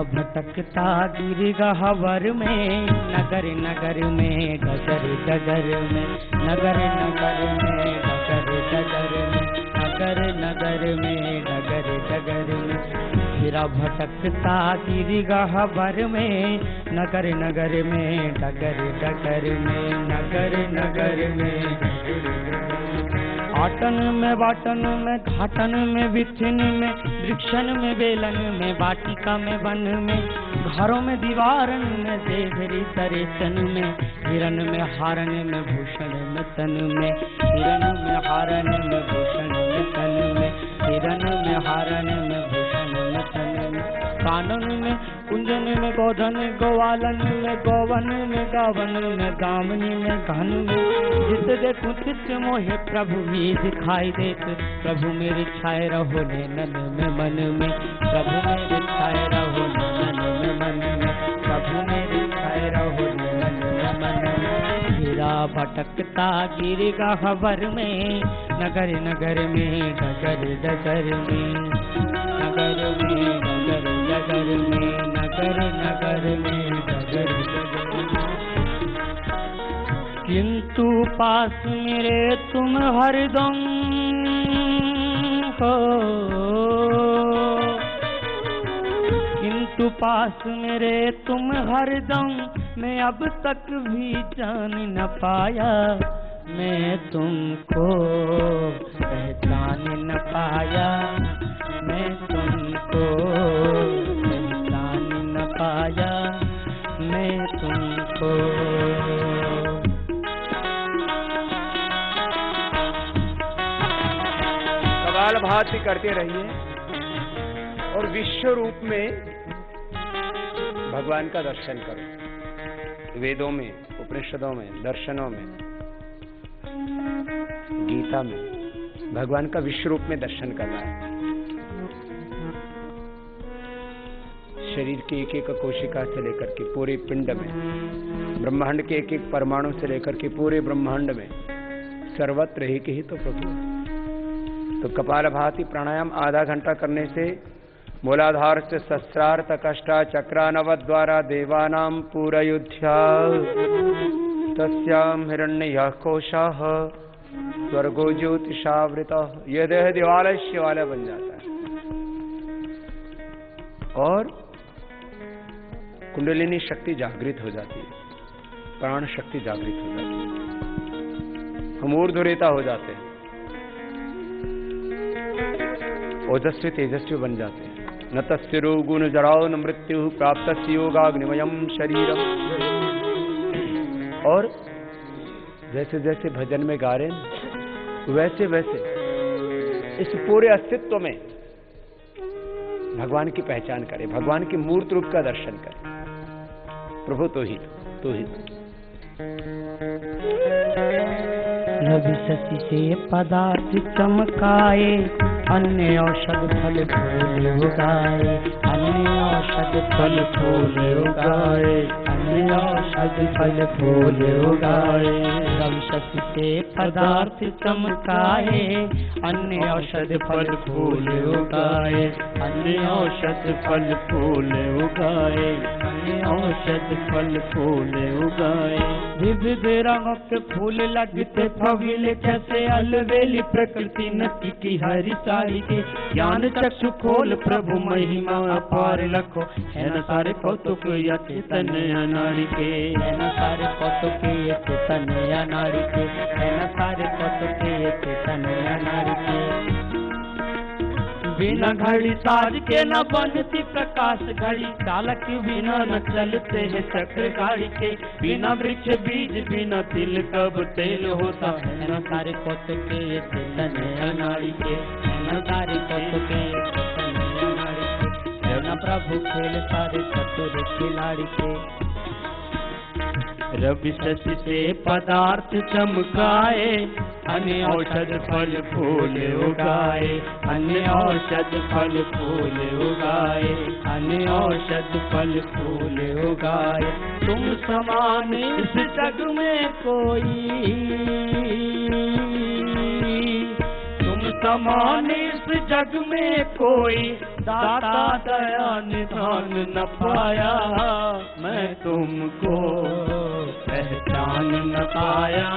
भटकता गिरगहवर में, नगर नगर में, डगर डगर में, नगर नगर में, डगर डगर में, नगर नगर में, डगर डगर में। गिरा भटकता गिरगहवर में, नगर नगर में, डगर डगर में, नगर नगर में। आटन में बाटन में, घाटन में विथिन में, वृक्षन में बेलन में, वाटिका में वन में, घरों में दीवारन में, देवरी तरेतन में, हिरन में हारन में, भूषण में तन में, हिरन में हारन में, भूषण में तन में, हिरन में हारन में, भूषण में तन में। कानन में, कुंजन में, गोधन गोवालन में, गोवन में, गावन में, दामनी में, घन में, जित देखूं चित्त मोहे प्रभु ही दिखाई देत। प्रभु मेरे छाए रहो नैनन में मन में, प्रभु मेरे छाए रहो नैनन में मन में, प्रभु मेरे छाए रहो नैनन में मन में। गिरा भटकता गिरगहवर में, नगर नगर में, डगर डगर में, नगर में, डगर डगर में, नगर नगर में, डगर डगर में। किंतु पास मेरे तुम हरदम हो, किंतु पास मेरे तुम हरदम, मैं अब तक भी जान न पाया मैं तुमको, पहचान न पाया मैं तुमको, पहचान कपालभाति करते रहिए और विश्व रूप में भगवान का दर्शन करो। वेदों में, उपनिषदों में, दर्शनों में, गीता में भगवान का विश्व रूप में दर्शन करना है। शरीर के एक एक कोशिका से लेकर के पूरे पिंड में, ब्रह्मांड के एक एक परमाणु से लेकर के पूरे ब्रह्मांड में सर्वत्र एक ही तो प्रभु है। तो कपालभाति प्राणायाम आधा घंटा करने से मूलाधार से सहस्रार्थ कष्टा चक्रानवद्वारा देवानां पूरयुध्या तस्याम हिरण्यः कोशः स्वर्गो ज्योतिषावृतः। यह देह दिवालय वाला बन जाता है और कुंडलिनी शक्ति जागृत हो जाती है, प्राण शक्ति जागृत हो जाती है, हम ऊर्ध्वरेता हो जाते हैं, ओजस्वी तेजस्वी बन जाते हैं। न तस्य रोगो न जराओ न मृत्यु प्राप्तस्य योगाग्निमयम् शरीरम। और जैसे जैसे भजन में गा रहे हैं वैसे वैसे इस पूरे अस्तित्व में भगवान की पहचान करें, भगवान की मूर्त रूप का दर्शन करें। प्रभु तो ही रवि शशि से पदार्थ चमकाए, अन्य औषध फल फूल उगाए, अन्य औषध फल फूल उगाए, अन्य औषध फल फूल उगाए। रवि शशि से पदार्थ चमकाए, अन्य औषध फल फूल उगाए, अन्य औषध फल फूल उगाए, अन्य औषध फल फूल उगाए। विविध रंगों के फूल लगते फविले जैसे अलवेली, प्रकृति नदी की हरी सारी के ज्ञान चक्षु खोल, प्रभु महिमा अपार लखो है न सारे कौतुक या चेतन नारी के, है न सारे कौतुक ये चेतन नारी के, है न सारे कौतुक ये चेतन नारी के। बिना घड़ी साज के न बनती प्रकाश घड़ी, चालक बिना न चलते हैं चक्र गाड़ी के, बिना वृक्ष बीज बिना तिल कब तेल होता है न सारे कौतुक ये चेतन नारी के, है न सारे कौतुक ये चेतन नारी के, है न प्रभु खेल सारे चतुर खिलाड़ी के। रवि शशि से पदार्थ चमकाए, अन्य औषध फल फूल उगाए, अन्य औषध फल फूल उगाए, अन्य औषध फल फूल उगाए। तुम समान इस जग में कोई, तुम समान इस जग में कोई, दाता दया निधान न पाया, मैं तुमको पहचान न पाया,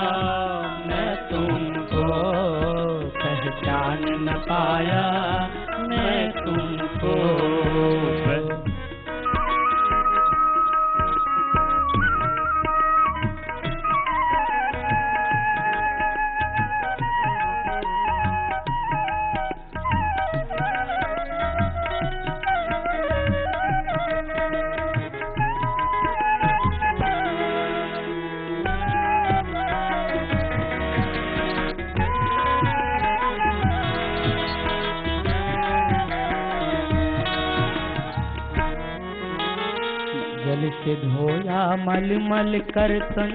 मैं तुमको पहचान न पाया, मैं तुमको जल से धोया मल मल कर तन,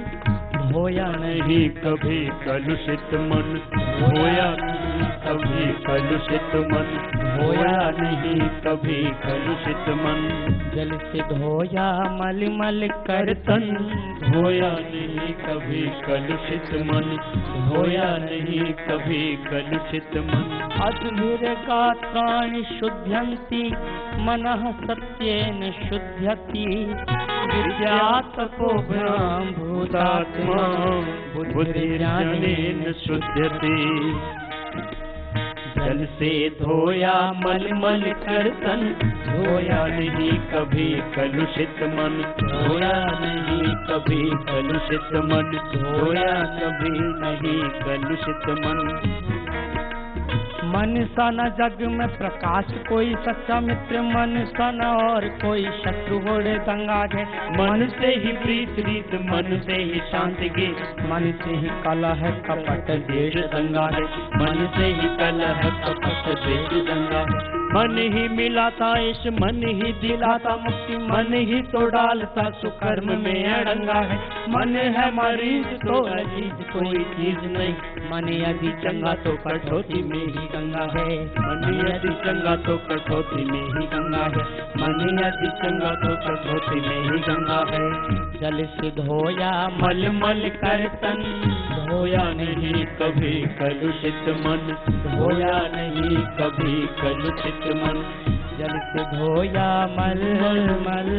धोया नहीं कभी कलुषित मन, धोया नहीं कभी कलुषित मन, धोया नहीं कभी कलुषित मन। जल से धोया मल मल कर तन, धोया नहीं कभी कलुषित मन, धोया नहीं कभी कलुषित मन। अद्भिर गात्राणि शुद्ध्यन्ति मनः सत्येन शुद्ध्यति, विद्यातपो भूतात्मा बुद्धिर्ज्ञानेन शुद्ध्यति। जल से धोया मल मल कर तन, धोया नहीं कभी कलुषित मन, धोया नहीं कभी कलुषित मन, धोया कभी नहीं कलुषित मन। मन सा न जग में प्रकाश कोई सच्चा मित्र, मन सा न और कोई शत्रु घोड़े गंगा के। मन से ही प्रीत रीत, मन से ही शांति गीत, मन से ही कलह कपट देश दंगा है। मन से ही कलह कपट द्वेष दंगा है। मन ही मिलाता इश, मन ही दिलाता मुक्ति, मन ही तो डालता सुकर्म में अड़ंगा है। मन है मरीज तो अजीज कोई चीज नहीं, मन यदि चंगा तो कठौती में ही गंगा है। मन यदि चंगा तो कठौती में ही गंगा है। मन यदि चंगा तो कठौती में ही गंगा है। जल से धोया मल मल कर तन, धोया नहीं कभी कलुषित मन, धोया नहीं कभी कलुषित मन। जल से धोया मल मल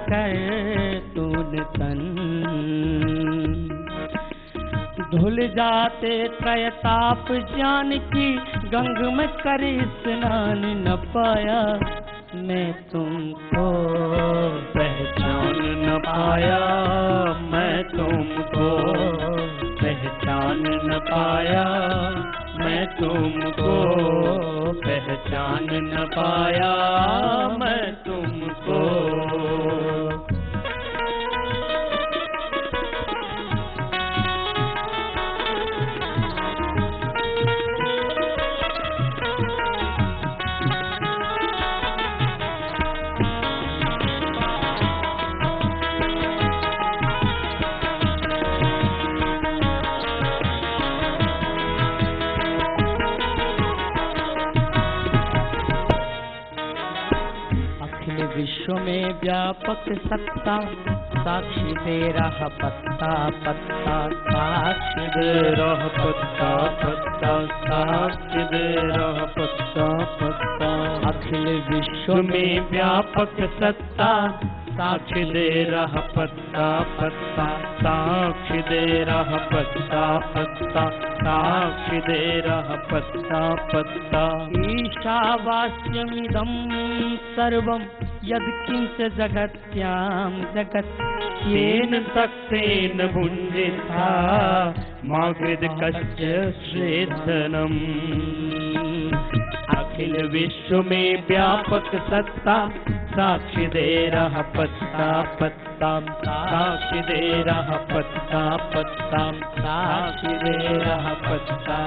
कर तून तन, धुल जाते त्रयताप ज्ञान की गंग में कर स्नान न पाया मैं तुमको, पहचान न पाया मैं तुमको, पहचान न पाया मैं तुमको, पहचान न पाया मैं तुमको। विश्व में व्यापक सत्ता साक्षी दे रहा पत्ता पत्ता, साक्षी दे रहा पत्ता पत्ता, साक्षी दे रहा पत्ता पत्ता। अखिल विश्व में व्यापक सत्ता साक्षी दे रहा पत्ता पत्ता, साक्षी दे रहा पत्ता पत्ता, साक्षी दे रहा पत्ता पत्ता। ईशावास्यमिदं सर्वं यत्किंच जगत्यां जगत्, येन सक्तेन भुञ्जिता मा कृत कश्चिश्रेद्धनम्। अखिल विश्व में व्यापक सत्ता साक्षी दे रहा पत्ता पत्ता, साक्षी दे रहा पत्ता पत्ता, साक्षी दे रहा पत्ता।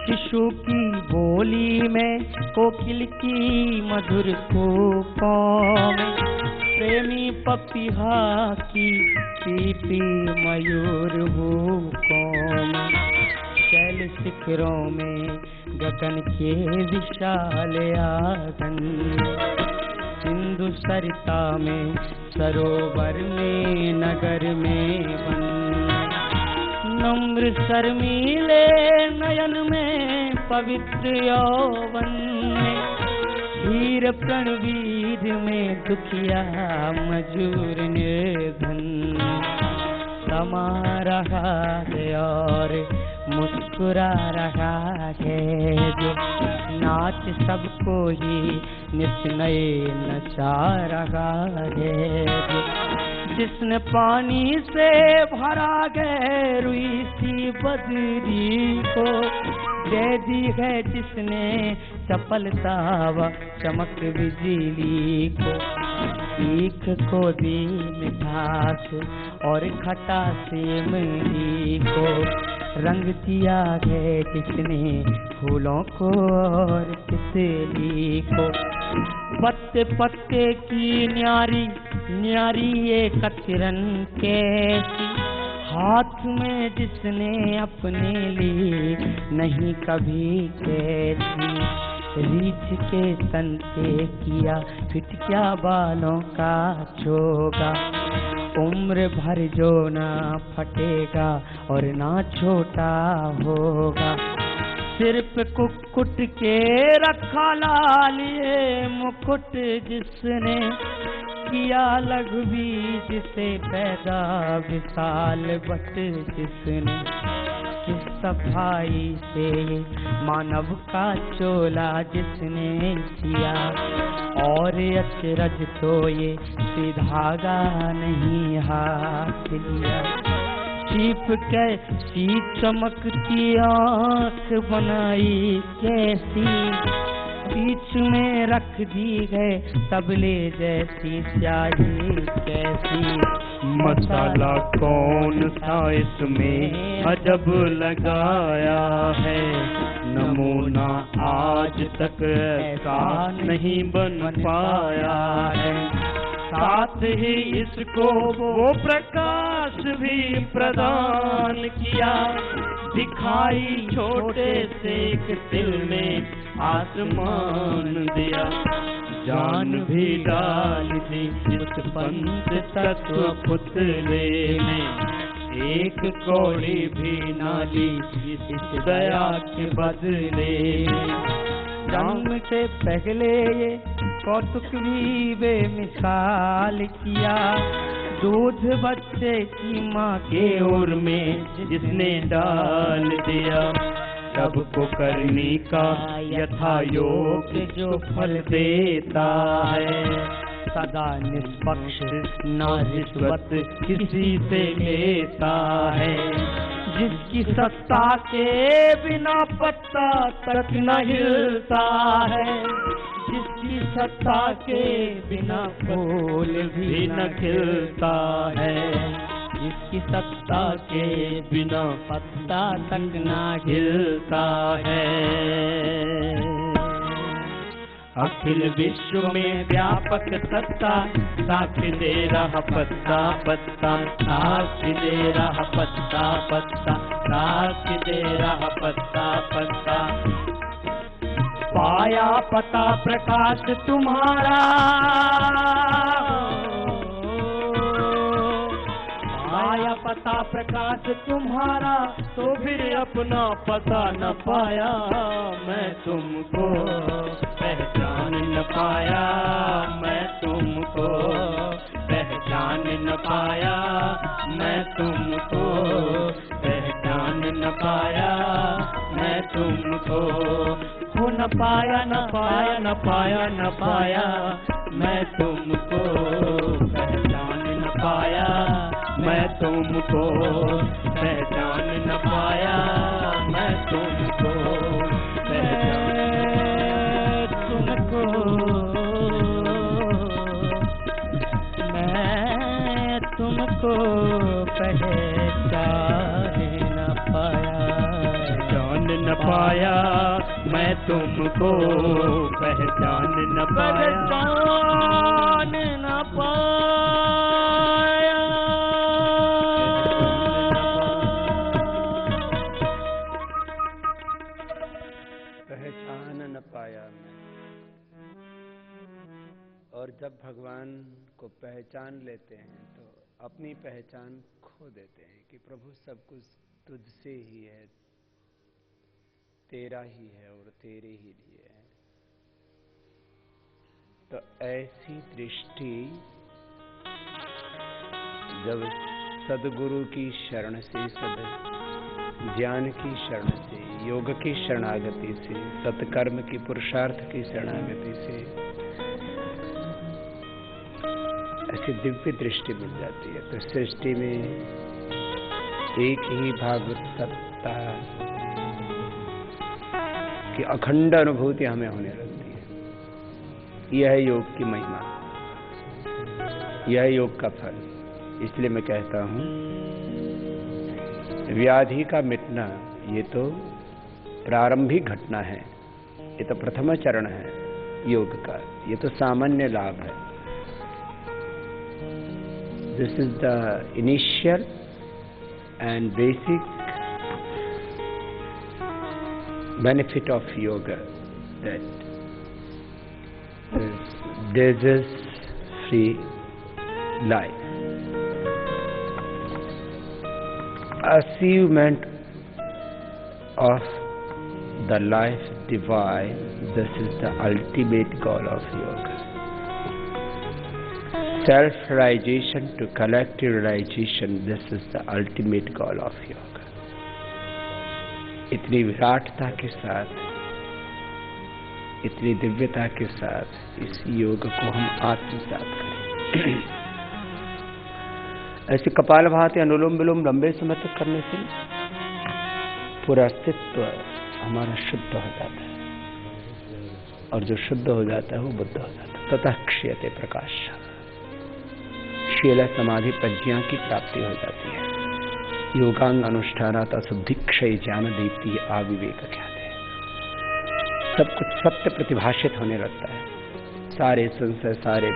शिशु की बोली में कोकिल की मधुर कूकों में, प्रेमी पपीहा की पीपी मयूर भूकों में, शैल शिखरों में गगन के विशाल आंगन, सिंधु सरिता में सरोवर में नगर में वन, नम्र शर्मीले नयन में पवित्र यौवन में, हीर प्रणवीर में दुखिया मजूर निर्धन, समा रहा है और मुस्कुरा रहा है जो, नाच सबको ही निस्नय नचा रहा है जो, जिसने पानी से भरा गए रुई सी बदरी को, दे दी है जिसने चपलता व चमक बिजली को, सीख को दी मिठास और खटा से इमली को, रंग दिया है जिसने फूलों को और तितली को, पत्ते पत्ते की न्यारी न्यारी ये कतरन कैसी, हाथ में जिसने अपने लिए नहीं कभी कैसी, रीछ के तन पे किया फिट क्या बालों का चोगा, उम्र भर जो ना फटेगा और ना छोटा होगा, सिर पे कुक्कुट के रखा लालिए मुकुट जिसने, किया लघुबीज से पैदा विशाल बट जिसने, किस सफाई से मानव का चोला जिसने सिया, और अचरज तो ये धागा नहीं हाथ लिया, चीफ कैसी चमकती आँख बनाई कैसी, बीच में रख दी है तबले जैसी स्याही कैसी। मसाला कौन सा इसमें अजब लगाया है, नमूना आज तक ऐसा नहीं बन पाया है। साथ ही इसको वो प्रकाश भी प्रदान किया, दिखाई छोटे से एक दिल में आसमान दिया। जान भी डाल दी इस पंच तत्व पुतले में, एक कौड़ी भी ना ली इस दया के बदले। जन्म से पहले ये कौतुक भी बेमिसाल किया, दूध बच्चे की माँ के ओर में जिसने डाल दिया, सबको करनी का यथा योग जो फल देता है। सदा निष्पक्ष ना रिश्वत किसी से लेता है, जिसकी सत्ता के बिना पत्ता तक न हिलता है, जिसकी सत्ता के बिना फूल भी न खिलता है, जिसकी सत्ता के बिना पत्ता तक न हिलता है। अखिल विश्व में व्यापक सत्ता, साक्षी दे रहा पत्ता पत्ता, साक्षी दे रहा पत्ता पत्ता, साक्षी दे रहा पत्ता पत्ता। पाया पता प्रकाश तुम्हारा, पाया पता प्रकाश तुम्हारा, तो फिर अपना पता न पाया मैं तुमको, पहचान न पाया मैं तुमको, पहचान न पाया मैं तुमको, पहचान न पाया मैं तुमको। हो न पाया न पाया न पाया न पाया मैं तुमको, पहचान न पाया मैं तुमको, पहचान न पाया मैं तुमको, तुमको मैं तुमको पहचान न पाया, जान न पाया मैं तुमको, पहचान न पाया, पहचान न पाया। पहचान न पाया मैं। और जब भगवान को पहचान लेते हैं तो अपनी पहचान खो देते हैं कि प्रभु सब कुछ तुझसे ही है, तेरा ही है और तेरे ही लिए है। तो ऐसी दृष्टि जब सद्गुरु की शरण से, सद ज्ञान की शरण से, योग की शरणागति से, सत्कर्म की पुरुषार्थ की शरणागति से ऐसी दिव्य दृष्टि मिल जाती है, तो सृष्टि में एक ही भागवत सत्ता की अखंड अनुभूति हमें होने लगती है। यह है योग की महिमा, यह है योग का फल। इसलिए मैं कहता हूं व्याधि का मिटना ये तो प्रारंभिक घटना है, ये तो प्रथम चरण है योग का, ये तो सामान्य लाभ है। This is the initial and basic benefit of yoga, that is disease-free life. Achievement of the life divine, this is the ultimate goal of yoga. Self-realization to collective realization, this is the ultimate goal of yoga. इतनी विराटता के साथ, इतनी दिव्यता के साथ इस योग को हम आत्मसात करें। ऐसे कपालभाति अनुलोम विलोम लंबे समय तक करने से पूरा अस्तित्व हमारा शुद्ध हो जाता है, और जो शुद्ध हो जाता है वो बुद्ध हो जाता है। ततः क्षीयते प्रकाश, शील समाधि प्रज्ञा की प्राप्ति हो जाती है। योगांग अनुष्ठानात अशुद्धि क्षय ज्ञान दीप्ति आविवेक कहते हैं। सब कुछ सत्य प्रतिभाषित होने लगता है, सारे संशय, सारे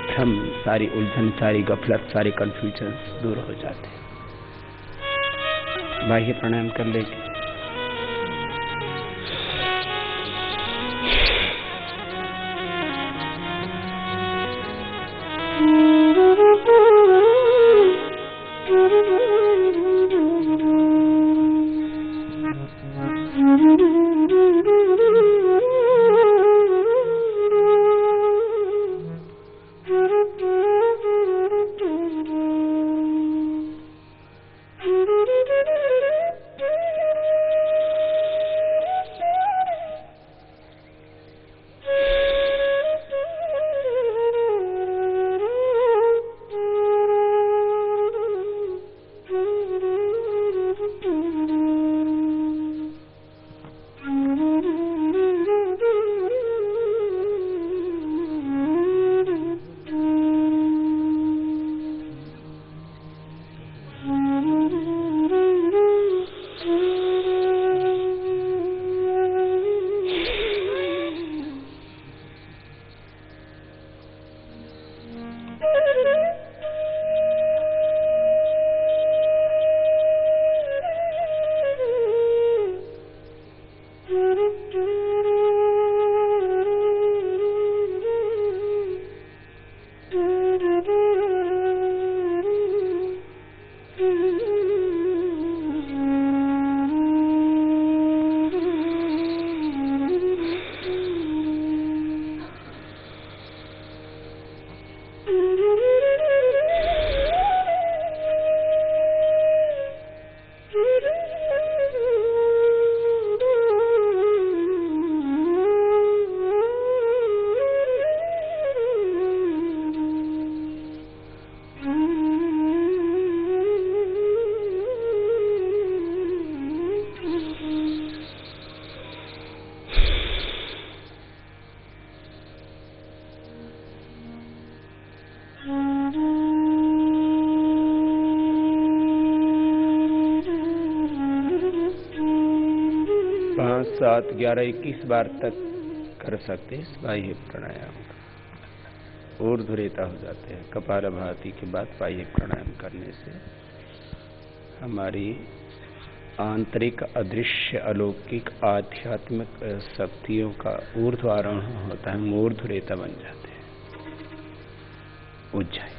भ्रम, सारी उलझन, सारी गफलत, सारे कंफ्यूजन दूर हो जाते हैं। बाह्य प्राणायाम कर लेंगे। पाँच, 7, 11, 21 बार तक कर सकते हैं बाह्य प्राणायाम। ऊर्ध्वरेता हो जाते हैं। कपालभाति के बाद बाह्य प्राणायाम करने से हमारी आंतरिक अदृश्य अलौकिक आध्यात्मिक शक्तियों का ऊर्ध्व आरोहण होता है, हम ऊर्ध्वरेता बन जाते हैं। उज्जाई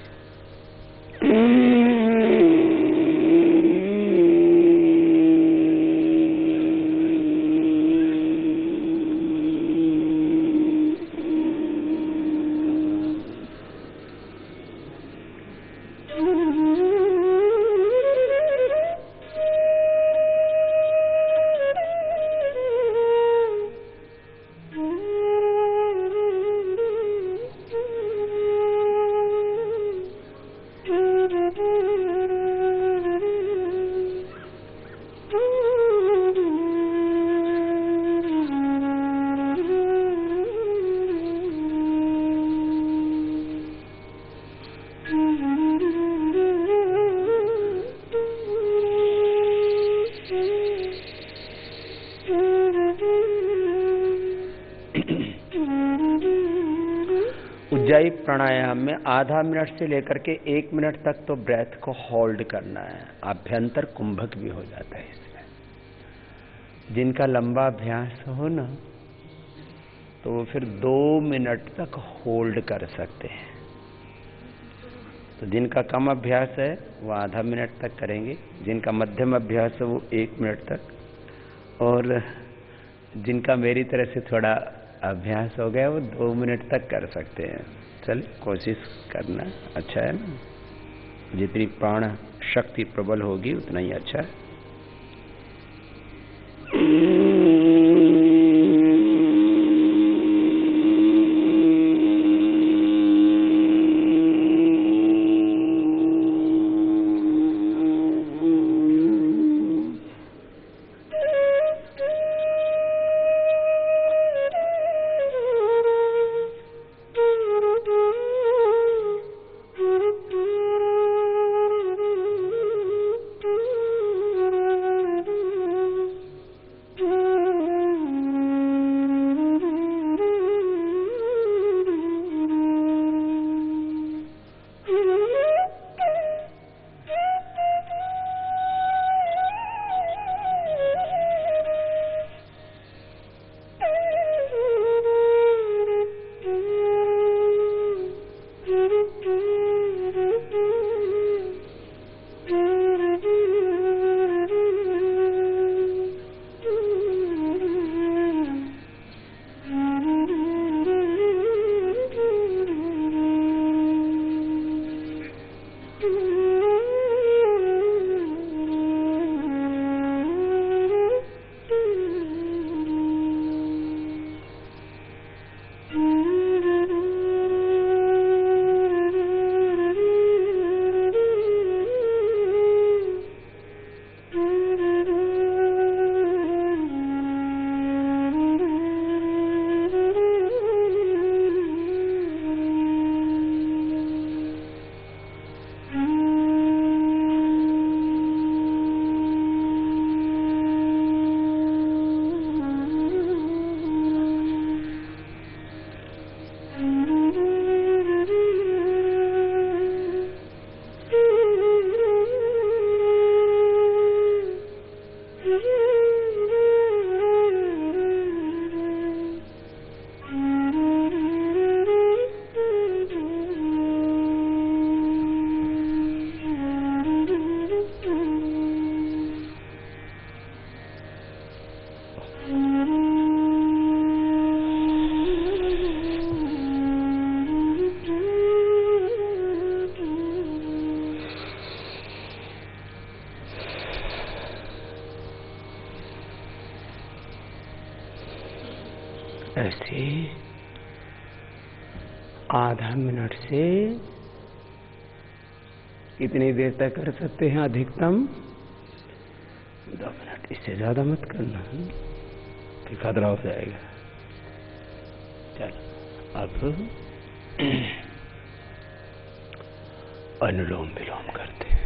उज्जाई प्राणायाम में आधा मिनट से लेकर के 1 मिनट तक तो ब्रेथ को होल्ड करना है। आभ्यंतर कुंभक भी हो जाता है इसमें। जिनका लंबा अभ्यास हो ना, तो वो फिर 2 मिनट तक होल्ड कर सकते हैं। तो जिनका कम अभ्यास है वो आधा मिनट तक करेंगे, जिनका मध्यम अभ्यास है वो 1 मिनट तक, और जिनका मेरी तरह से थोड़ा अभ्यास हो गया वो 2 मिनट तक कर सकते हैं। चलिए कोशिश करना अच्छा है ना। जितनी प्राण शक्ति प्रबल होगी उतना ही अच्छा है। ऐसे आधा मिनट से कितनी देर तक कर सकते हैं? अधिकतम 2 मिनट, इससे ज्यादा मत करना, फिर खतरा हो जाएगा। चलो अब अनुलोम विलोम करते हैं।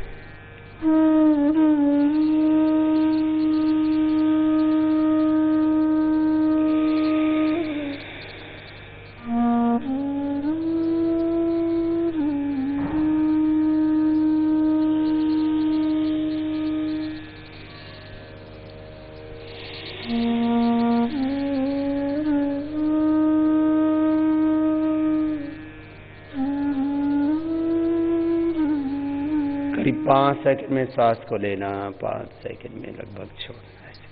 करीब 5 सेकंड में सांस को लेना, 5 सेकंड में लगभग छोड़ना। ऐसे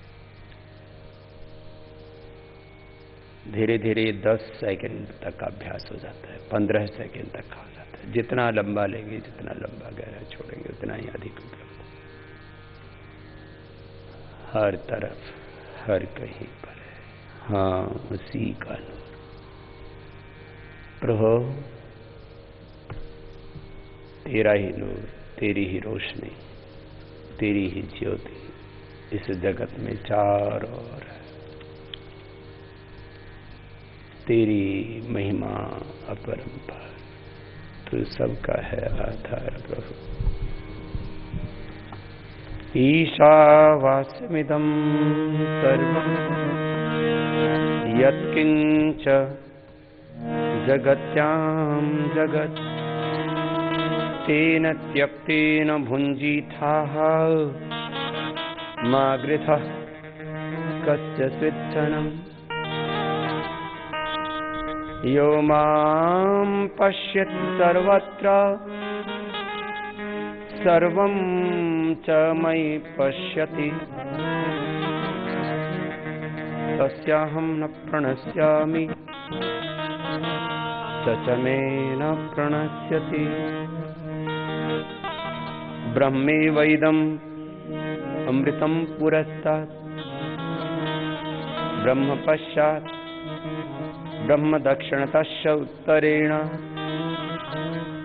धीरे धीरे 10 सेकंड तक का अभ्यास हो जाता है, 15 सेकंड तक का हो जाता है। जितना लंबा लेंगे, जितना लंबा गहरा छोड़ेंगे, उतना ही अधिक उपलब्ध। हर तरफ, हर कहीं पर है। हाँ, उसी का नूर। प्रभु तेरा ही नूर, तेरी ही रोशनी, तेरी ही ज्योति इस जगत में चारों ओर है। तेरी महिमा अपरंपार, तू सबका है आधार प्रभु। ईशावास्यमिदं सर्वं यत्किंच जगत्यां जगत् तेन त्यक्तेन भुञ्जीथाः मा गृथः कस्यचिच्छनम् यो मां पश्यति सर्वत्र सर्वं च मयि पश्यति तस्याहं न प्रणश्यामि स च मे न प्रणश्यति। ब्रह्मैवैदम् अमृतं पुरस्तात् ब्रह्म पश्चात् ब्रह्म दक्षिणतश्च उत्तरेण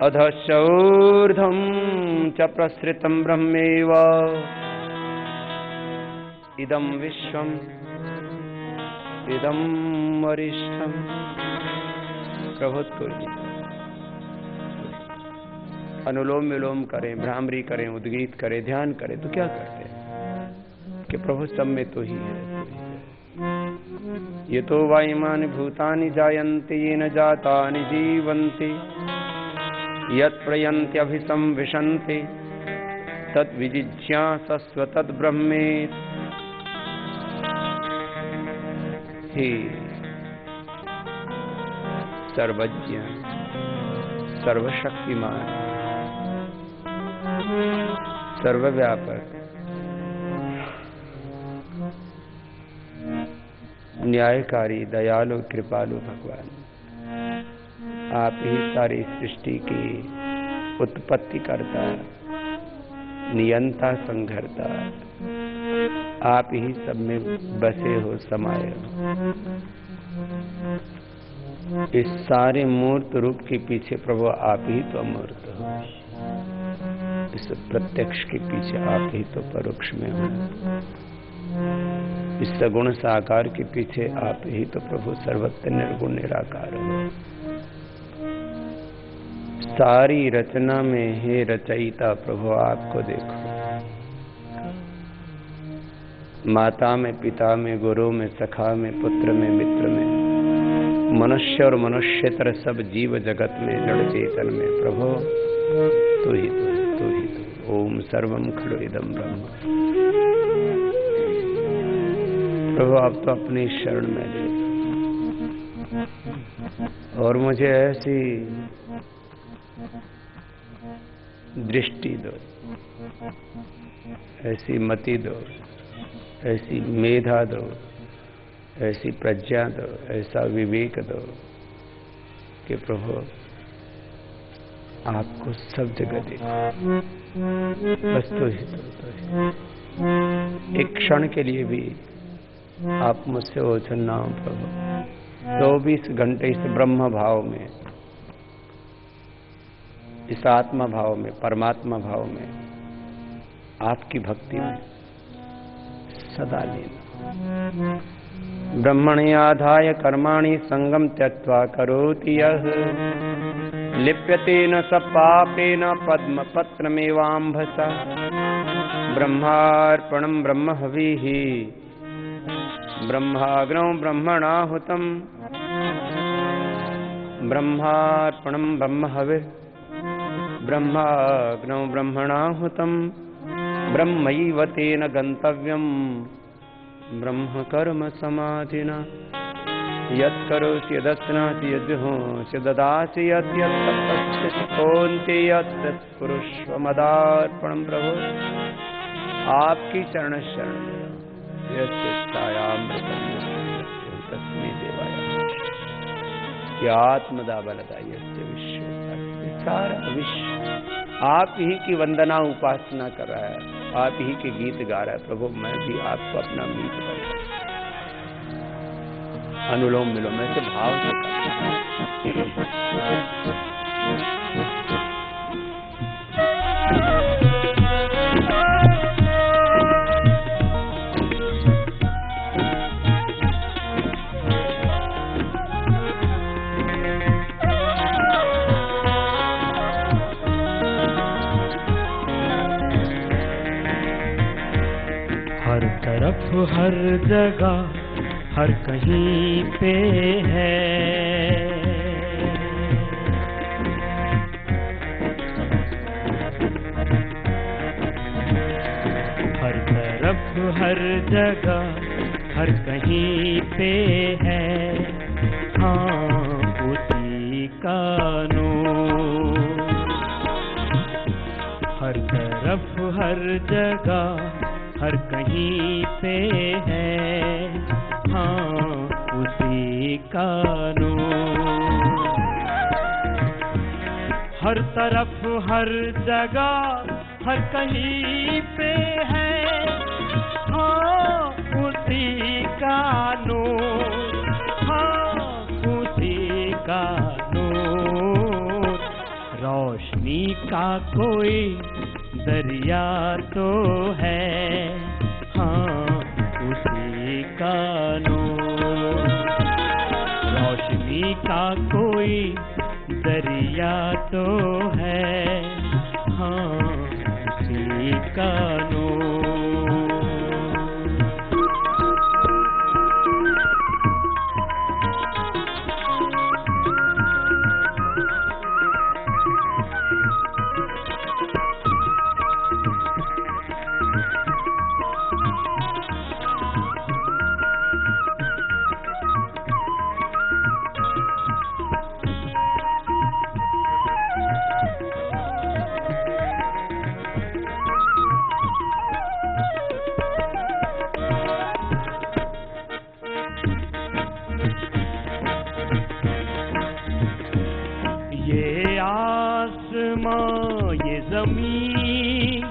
अधश्च ऊर्ध्वं च प्रसृतं ब्रह्मैव इदं विश्वम् इदं वरिष्ठम्। प्रभु अनुलोम विलोम करें, भ्रामरी करें, उद्गीत करें, ध्यान करें तो क्या करते हैं कि प्रभु सब में तो ही है। ये तो वायुमानि भूतानि जायन्ते येन जातानि जीवन्ति यत् प्रयन्त्यभिसंविशन्ति तत् विजिज्ञासस्व तद् ब्रह्मेति। हे सर्वज्ञ, सर्वशक्तिमान, सर्वव्यापक, न्यायकारी, दयालु, कृपालु भगवान, आप ही सारी सृष्टि की उत्पत्ति करता, नियंता, संघरता, आप ही सब में बसे हो, समाये हो। इस सारे मूर्त रूप के पीछे प्रभु आप ही तो अमूर्त हो। इस प्रत्यक्ष के पीछे आप ही तो परोक्ष में हो। इस सगुण साकार के पीछे आप ही तो प्रभु सर्वत्र निर्गुण निराकार हो। सारी रचना में हे रचयिता प्रभु आपको देखो। माता में, पिता में, गुरु में, सखा में, पुत्र में, मित्र में, मनुष्य और मनुष्यतर सब जीव जगत में, जड़ चेतन में प्रभु तू ही तू, तू ही तू। ओम सर्वम खलु इदं ब्रह्म। प्रभु आप तो अपनी शरण में ले और मुझे ऐसी दृष्टि दो, ऐसी मति दो, ऐसी मेधा दो, ऐसी प्रज्ञा दो, ऐसा विवेक दो कि प्रभु आपको सब जगह देखो। बस तो ही तो ही। एक क्षण के लिए भी आप मुझसे ओझल ना हो प्रभु। 24 घंटे इस ब्रह्म भाव में, इस आत्मा भाव में, परमात्मा भाव में, आपकी भक्ति में सदा लीन। ब्रह्मणि आधाय कर्माणि संगम त्यक्त्वा करोति यः लिप्यते न स पापेन पद्म पत्रमेवाम्भसा। ब्रह्मार्पणं ब्रह्म हविः ब्रह्माग्नौ ब्रह्मणाहुतं। ब्रह्मार्पणं ब्रह्म हविः ब्रह्माग्नौ ब्रह्मणाहुतं। ब्रह्मैव तेन गन्तव्यं ब्रह्म कर्म समाधिना। यत्करोषि यदश्नासि यद्जुहोषि ददासि यत्तपस्यसि कौन्तेय तत्कुरुष्व मदार्पणं प्रभो। आपकी चरण शरण यस्य छायामृतं तस्मै देवाय। ये आत्मदा बलदा यस्य विश्व, सारा विश्व आप ही की वंदना उपासना कर रहा है, आप ही के गीत गा रहा है। प्रभु मैं भी आपको अपना मीत बना, अनुलोम विलोम ऐसे भाव से हर तरफ हर जगह हर कहीं पे है, हर तरफ हर जगह हर कहीं पे है। हाँ उसी का नूर हर तरफ हर जगह हर कहीं पे है। हाँ उसी का नूर हर तरफ हर जगह हर कहीं पे है। हाँ उसी का नूर, हाँ उसी का नूर। रोशनी का कोई दरिया तो है। हाँ उसी का नूर। रोशनी का कोई दरिया तो है। हाँ उसी का नूर। ये आसमां ये ज़मीं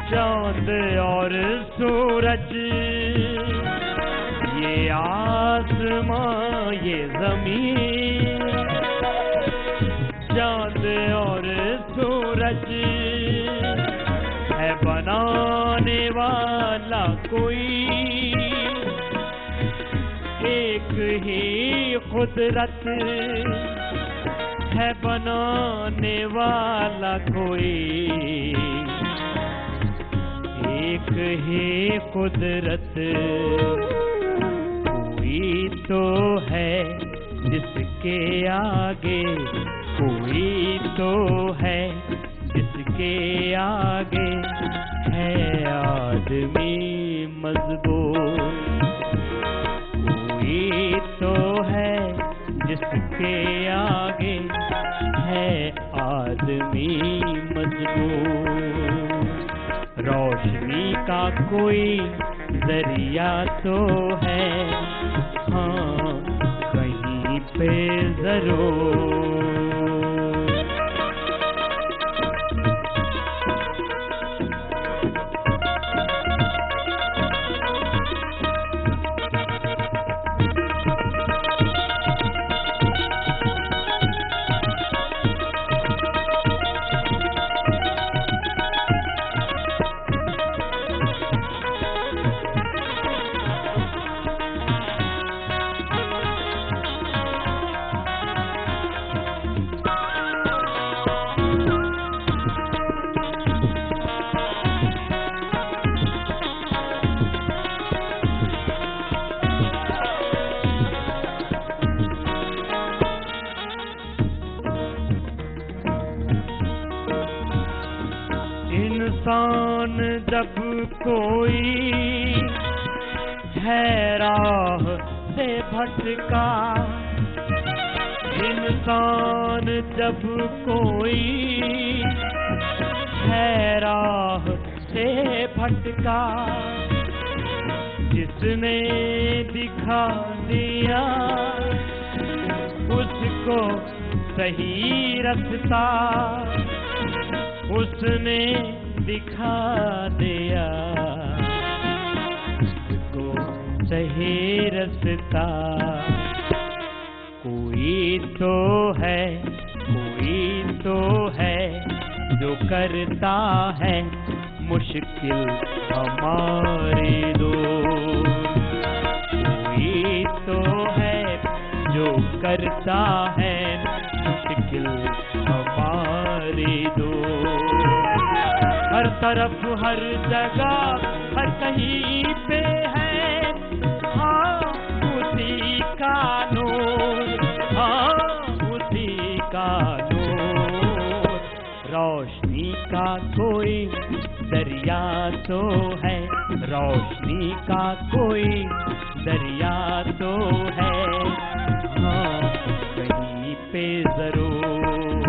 चाँद और सूरज, ये आसमां ये ज़मीन चाँद और सूरज है बनाने वाला कोई एक ही कुदरत है बनाने वाला कोई एक ही कुदरत। कोई तो है जिसके आगे, कोई तो है जिसके आगे है आदमी मजबूत। कोई तो है जिसके आगे है आदमी मजबूत। रोशनी का कोई दरिया तो है। हाँ कहीं पे जरूर। इंसान जब कोई है राह से भटका, इंसान जब कोई है राह से भटका, जिसने दिखा दिया उसको सही रास्ता, उसने दिखा दिया उसको सही रास्ता। कोई तो है जो करता है मुश्किल हमारी दूर, कोई तो है जो करता है मुश्किल हमारी दूर। हर तरफ हर जगह हर कहीं पे है हाँ उसी का नूर, हाँ उसी का नूर। रोशनी का कोई दरिया तो है, रोशनी का कोई दरिया तो है हाँ कहीं पे जरूर।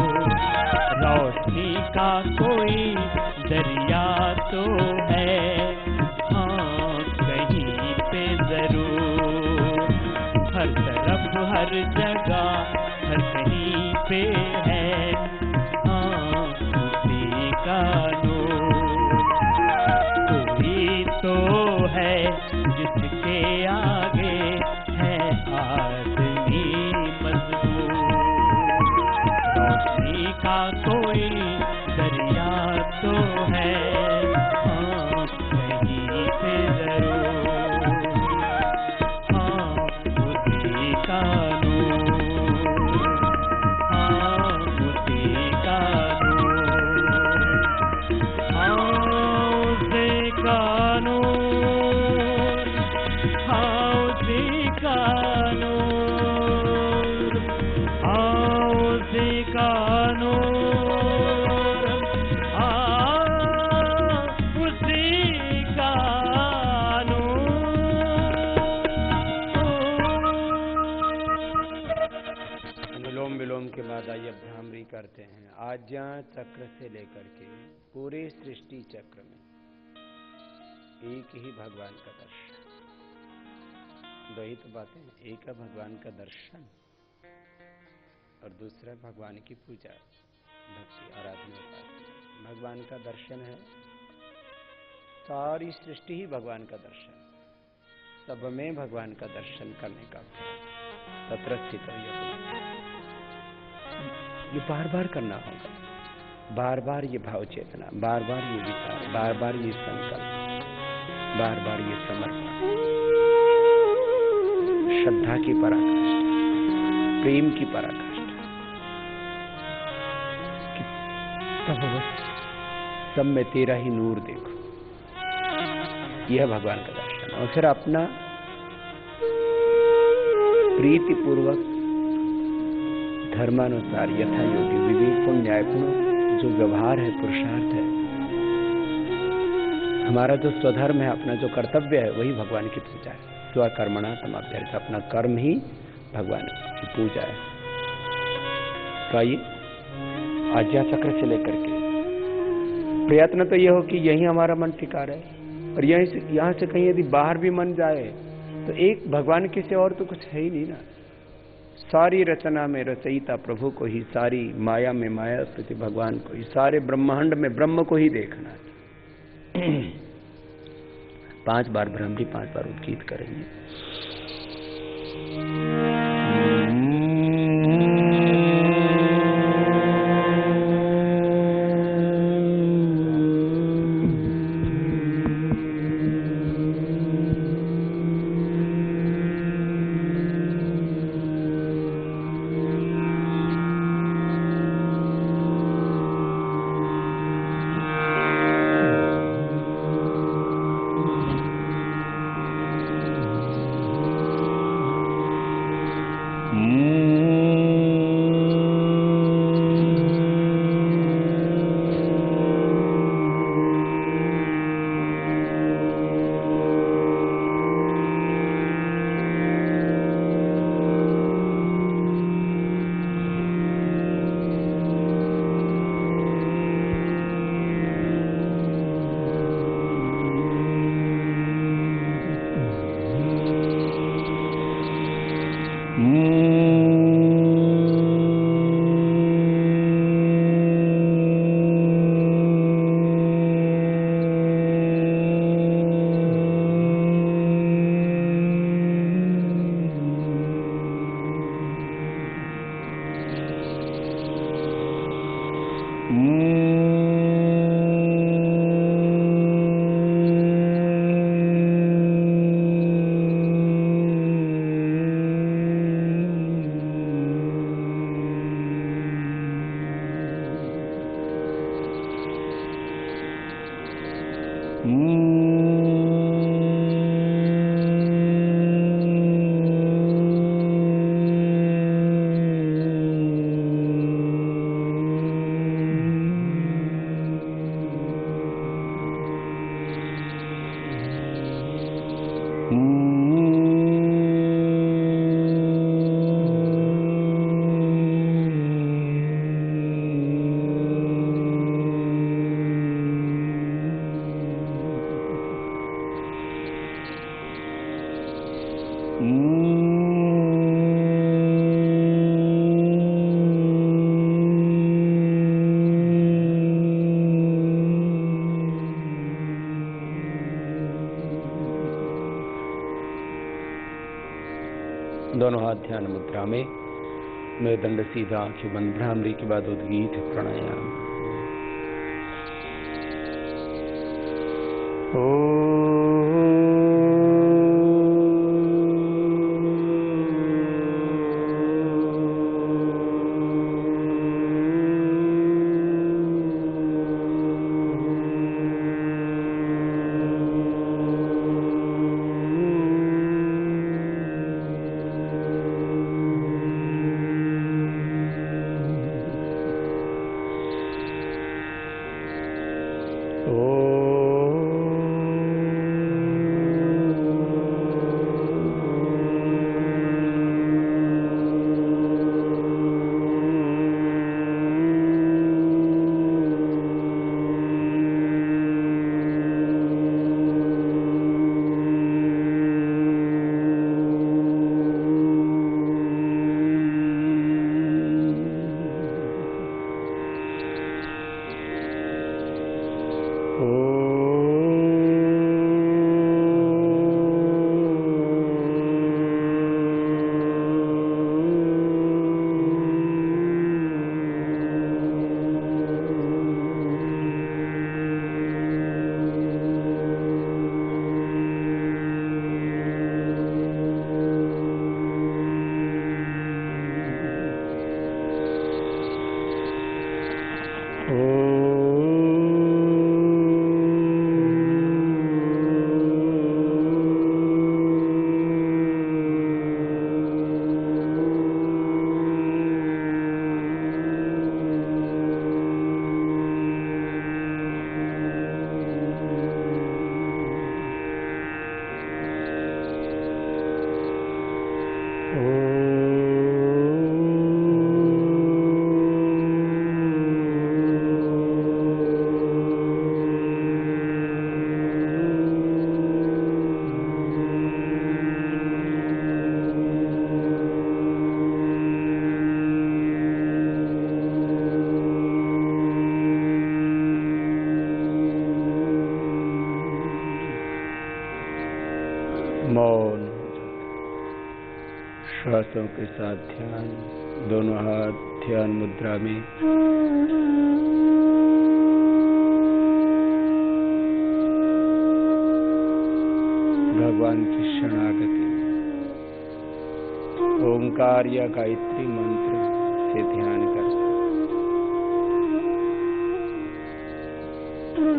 रोशनी का कोई दरिया तो है हाँ कहीं पे जरूर। हर तरफ हर जगह हर कहीं पे है हाँ उसी का नूर। कोई तो है जिसके आगे है आदमी मजबूर। रोशनी का कोई दरिया तो है हाँ कहीं पे जरूर हाँ उसी का नूर, हाँ उसी का नूर, हाँ उसी का नूर, हाँ उसी का नूर, हाँ उसी का नूर, विलोम के बाद आइए भ्रामरी करते हैं। आज्ञा चक्र से लेकर के पूरे सृष्टि चक्र में एक ही भगवान का दर्शन। दो ही तो बातें हैं, एक है भगवान का दर्शन और दूसरा भगवान की पूजा भक्ति आराधना उपासना। भगवान का दर्शन है, सारी सृष्टि ही भगवान का दर्शन, सब में भगवान का दर्शन करने का तत्र स्थित ये बार बार करना होगा, बार बार ये भाव चेतना, बार बार ये विचार, बार बार ये संकल्प, बार बार ये समर्पण, श्रद्धा की पराकाष्ठा, प्रेम की पराकाष्ठा, सब में तेरा ही नूर देखो, यह भगवान का दर्शन। और फिर अपना प्रीति पूर्वक धर्मानुसार यथा योगी विवेकपूर्ण न्यायपूर्ण जो व्यवहार है, पुरुषार्थ है, हमारा जो स्वधर्म है, अपना जो कर्तव्य है, वही भगवान की पूजा है। स्वकर्मणा समाप्त्यर्थ, अपना कर्म ही भगवान की पूजा है। तो आइए आज्ञा चक्र से लेकर के प्रयत्न तो यह हो कि यही हमारा मन टिका रहे, और यहाँ से कहीं यदि बाहर भी मन जाए तो एक भगवान के से और तो कुछ है ही नहीं ना। सारी रचना में रचयिता प्रभु को ही, सारी माया में माया स्थिति भगवान को ही, सारे ब्रह्मांड में ब्रह्म को ही देखना। 5 बार भ्रामरी, 5 बार उद्गीत करेंगे। दोनों हाथ ध्यान मुद्रा में, मेरुदंड सीधा, आंखें बंद, भ्रामरी के बाद उद्गीत प्राणायाम। मौन हो जाता है। श्वासों के साथ ध्यान, दोनों हाथ ध्यान मुद्रा में। भगवान की शरणागति, ओंकार या गायत्री मंत्र से ध्यान करते।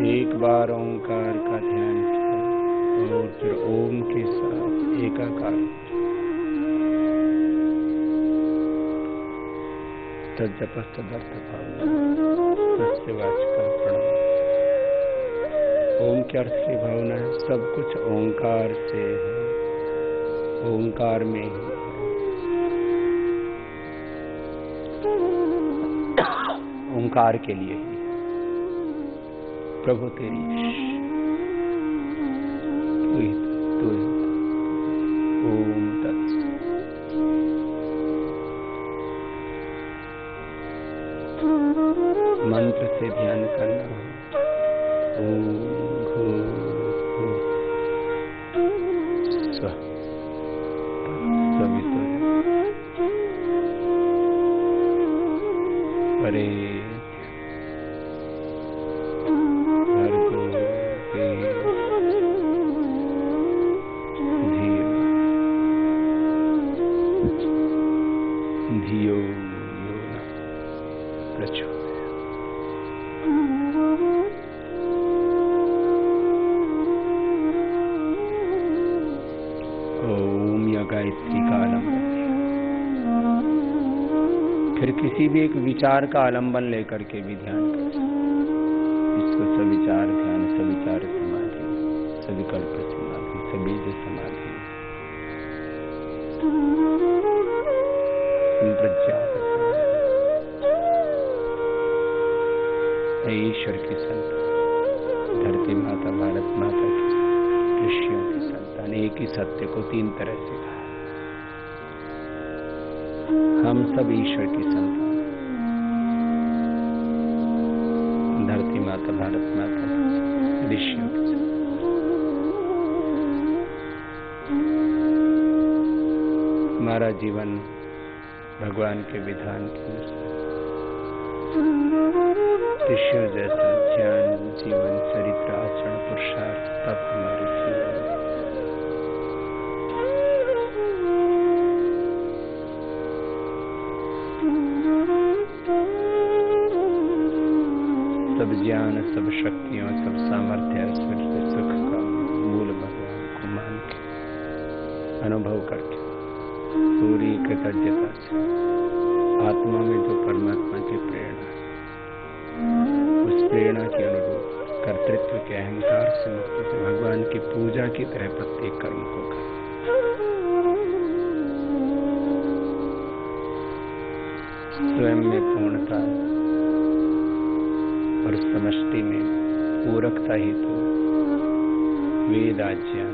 एक बार ओंकार का ध्यान किया और फिर ओम के साथ एकाकार। तज्जपस्तदर्थ भावना, तस्य वाचकः प्रणव। ओम के अर्थ की भावना है, सब कुछ ओंकार से है, ओंकार में ही है। ओंकार के लिए ही प्रभु तेरी तू ही ओम तत्सत। मंत्र से ध्यान करना हो, ओम भूर्भुवः स्वः सवितुर्वरेण्यं प्रचोदयात्। ओम या गायत्री का आलंबन, फिर किसी भी एक विचार का आलंबन लेकर के भी ध्यान कर सकते। इसको सविचार ध्यान, सविचार समाधि, सविकल्प समाधि, सबीज समाधि, प्रज्ञात समाधि। ईश्वर की संतान, धरती माता, भारत माता की ऋषियों की संतान, एक ही सत्य को तीन तरह से कहा। हम सब ईश्वर की संतान, धरती माता, भारत माता, ऋषियों की संतान। हमारा जीवन भगवान के विधान के अनुसार ऋषियों जैसा ज्ञान, जीवन, चरित्र, आचरण, पुरुषार्थ तब हमारे जीवन में। सब ज्ञान, सब शक्तियों, सब सामर्थ्य, ऐश्वर्य, सुख का मूल भगवान को मान के, अनुभव करके, पूरी कृतज्ञता से आत्मा में जो परमात्मा की प्रेरणा, उस प्रेरणा के अनुरूप कर्तृत्व के अहंकार से मुक्त से भगवान की पूजा की तरह प्रत्येक कर्म को करें। स्वयं में पूर्णता और समष्टि में पूरकता ही तो वेद आज्ञा,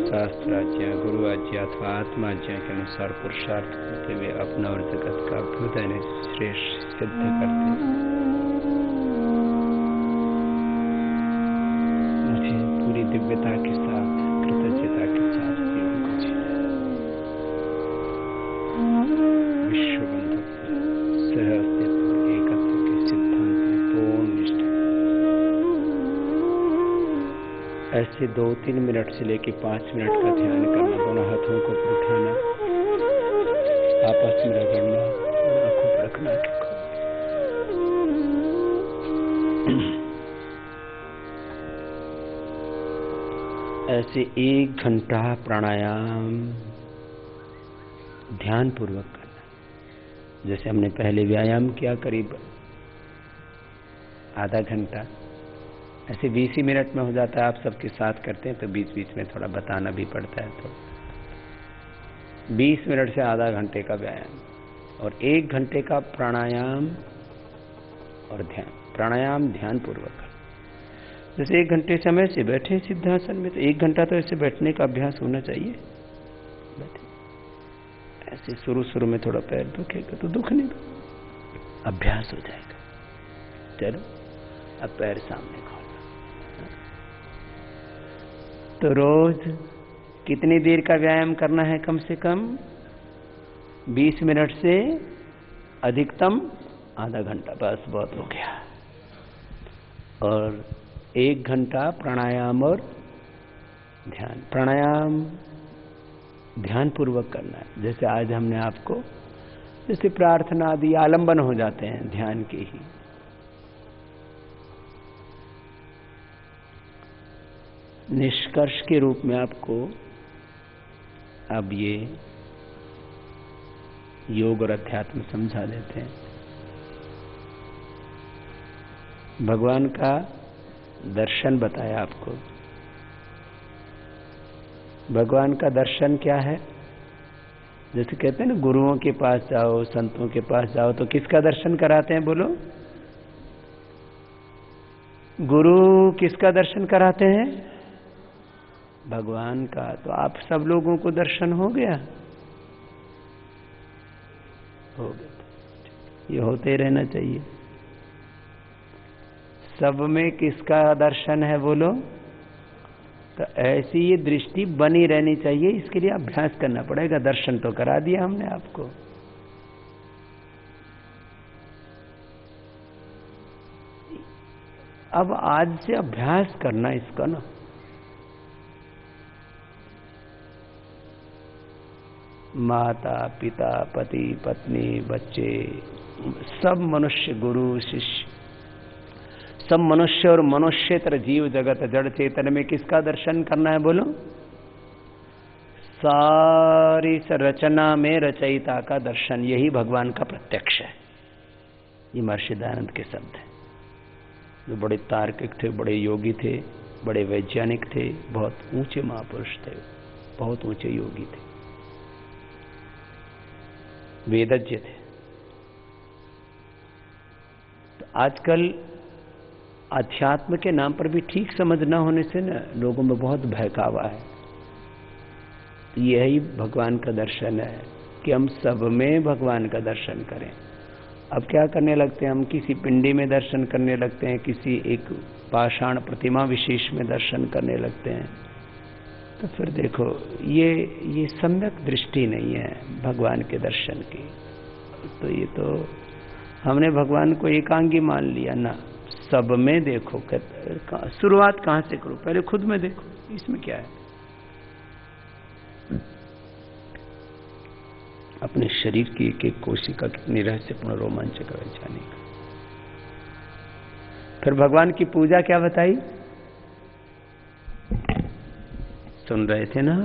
शास्त्र आज्ञा, गुरु आज्ञा अथवा आत्मा आज्ञा के अनुसार पुरुषार्थ करते हुए अपना और जगत का अभ्युदय श्रेष्ठ सिद्ध करते। मुझे पूरी दिव्यता के साथ, कृतज्ञता के साथ जीवन को जीना। विश्व बंधुत्व, सह अस्तित्व और एकत्व के सिद्धांत में पूर्ण निष्ठा। ऐसे 2-3 मिनट से लेकर 5 मिनट का ध्यान करना, दोनों हाथों को उठाना, आपस में रगड़ना, आंखों पर रखना के ऐसे 1 घंटा प्राणायाम ध्यान पूर्वक करना। जैसे हमने पहले व्यायाम किया करीब आधा घंटा, ऐसे 20 ही मिनट में हो जाता है। आप सबके साथ करते हैं तो बीच बीच में थोड़ा बताना भी पड़ता है, तो 20 मिनट से आधा घंटे का व्यायाम और 1 घंटे का प्राणायाम और ध्यान। प्राणायाम ध्यान पूर्वक। जैसे 1 घंटे समय से बैठे सिद्धासन में, तो 1 घंटा तो ऐसे बैठने का अभ्यास होना चाहिए। बैठे ऐसे शुरू में थोड़ा पैर दुखेगा तो दुखने दो, अभ्यास हो जाएगा। चलो अब पैर सामने खोलना। तो रोज कितनी देर का व्यायाम करना है? कम से कम 20 मिनट से अधिकतम आधा घंटा, बस बहुत हो गया। और 1 घंटा प्राणायाम और ध्यान। प्राणायाम ध्यान पूर्वक करना है। जैसे आज हमने आपको, जैसे प्रार्थना आदि आलंबन हो जाते हैं ध्यान के ही। निष्कर्ष के रूप में आपको अब ये योग और अध्यात्म समझा देते हैं। भगवान का दर्शन बताया आपको। भगवान का दर्शन क्या है? जैसे कहते हैं ना, गुरुओं के पास जाओ, संतों के पास जाओ, तो किसका दर्शन कराते हैं? बोलो। गुरु किसका दर्शन कराते हैं? भगवान का। तो आप सब लोगों को दर्शन हो गया? हो गया। ये होते रहना चाहिए। सब में किसका दर्शन है? बोलो। तो ऐसी ये दृष्टि बनी रहनी चाहिए। इसके लिए अभ्यास करना पड़ेगा। दर्शन तो करा दिया हमने आपको, अब आज से अभ्यास करना इसका ना। माता पिता, पति पत्नी, बच्चे, सब मनुष्य गुरु शिष्य, सब मनुष्य और मनुष्येतर जीव जगत जड़ चेतन में किसका दर्शन करना है बोलो? सारी रचना में रचयिता का दर्शन, यही भगवान का प्रत्यक्ष है। ये महर्षि दयानंद के शब्द हैं, जो बड़े तार्किक थे, बड़े योगी थे, बड़े वैज्ञानिक थे, बहुत ऊंचे महापुरुष थे, बहुत ऊंचे योगी थे, वेदज्ञ थे। तो आजकल अध्यात्म के नाम पर भी ठीक समझ न होने से ना लोगों में बहुत बहकावा है। तो यही भगवान का दर्शन है कि हम सब में भगवान का दर्शन करें। अब क्या करने लगते हैं हम? किसी पिंडी में दर्शन करने लगते हैं, किसी एक पाषाण प्रतिमा विशेष में दर्शन करने लगते हैं। तो फिर देखो ये सम्यक दृष्टि नहीं है भगवान के दर्शन की। तो ये तो हमने भगवान को एकांगी मान लिया ना। सब में देखो, शुरुआत कहाँ से करो? पहले खुद में देखो, इसमें क्या है? अपने शरीर की एक एक कोशिका कितनी रहस्यपूर्ण रोमांचक है वैज्ञानिक। फिर भगवान की पूजा क्या बताई? सुन रहे थे ना?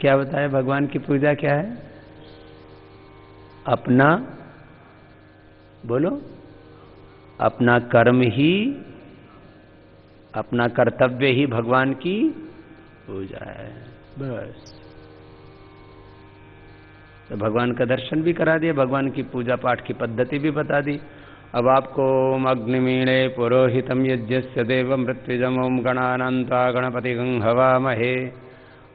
क्या बताया? भगवान की पूजा क्या है? अपना बोलो, अपना कर्म ही, अपना कर्तव्य ही भगवान की पूजा है, बस। तो भगवान का दर्शन भी करा दिया, भगवान की पूजा पाठ की पद्धति भी बता दी। अब आपको ओम अग्निमीणे पुरोहितम यज्ञस्य देव मृत्युजम ओम गणानंत्वा गणपति हवामहे,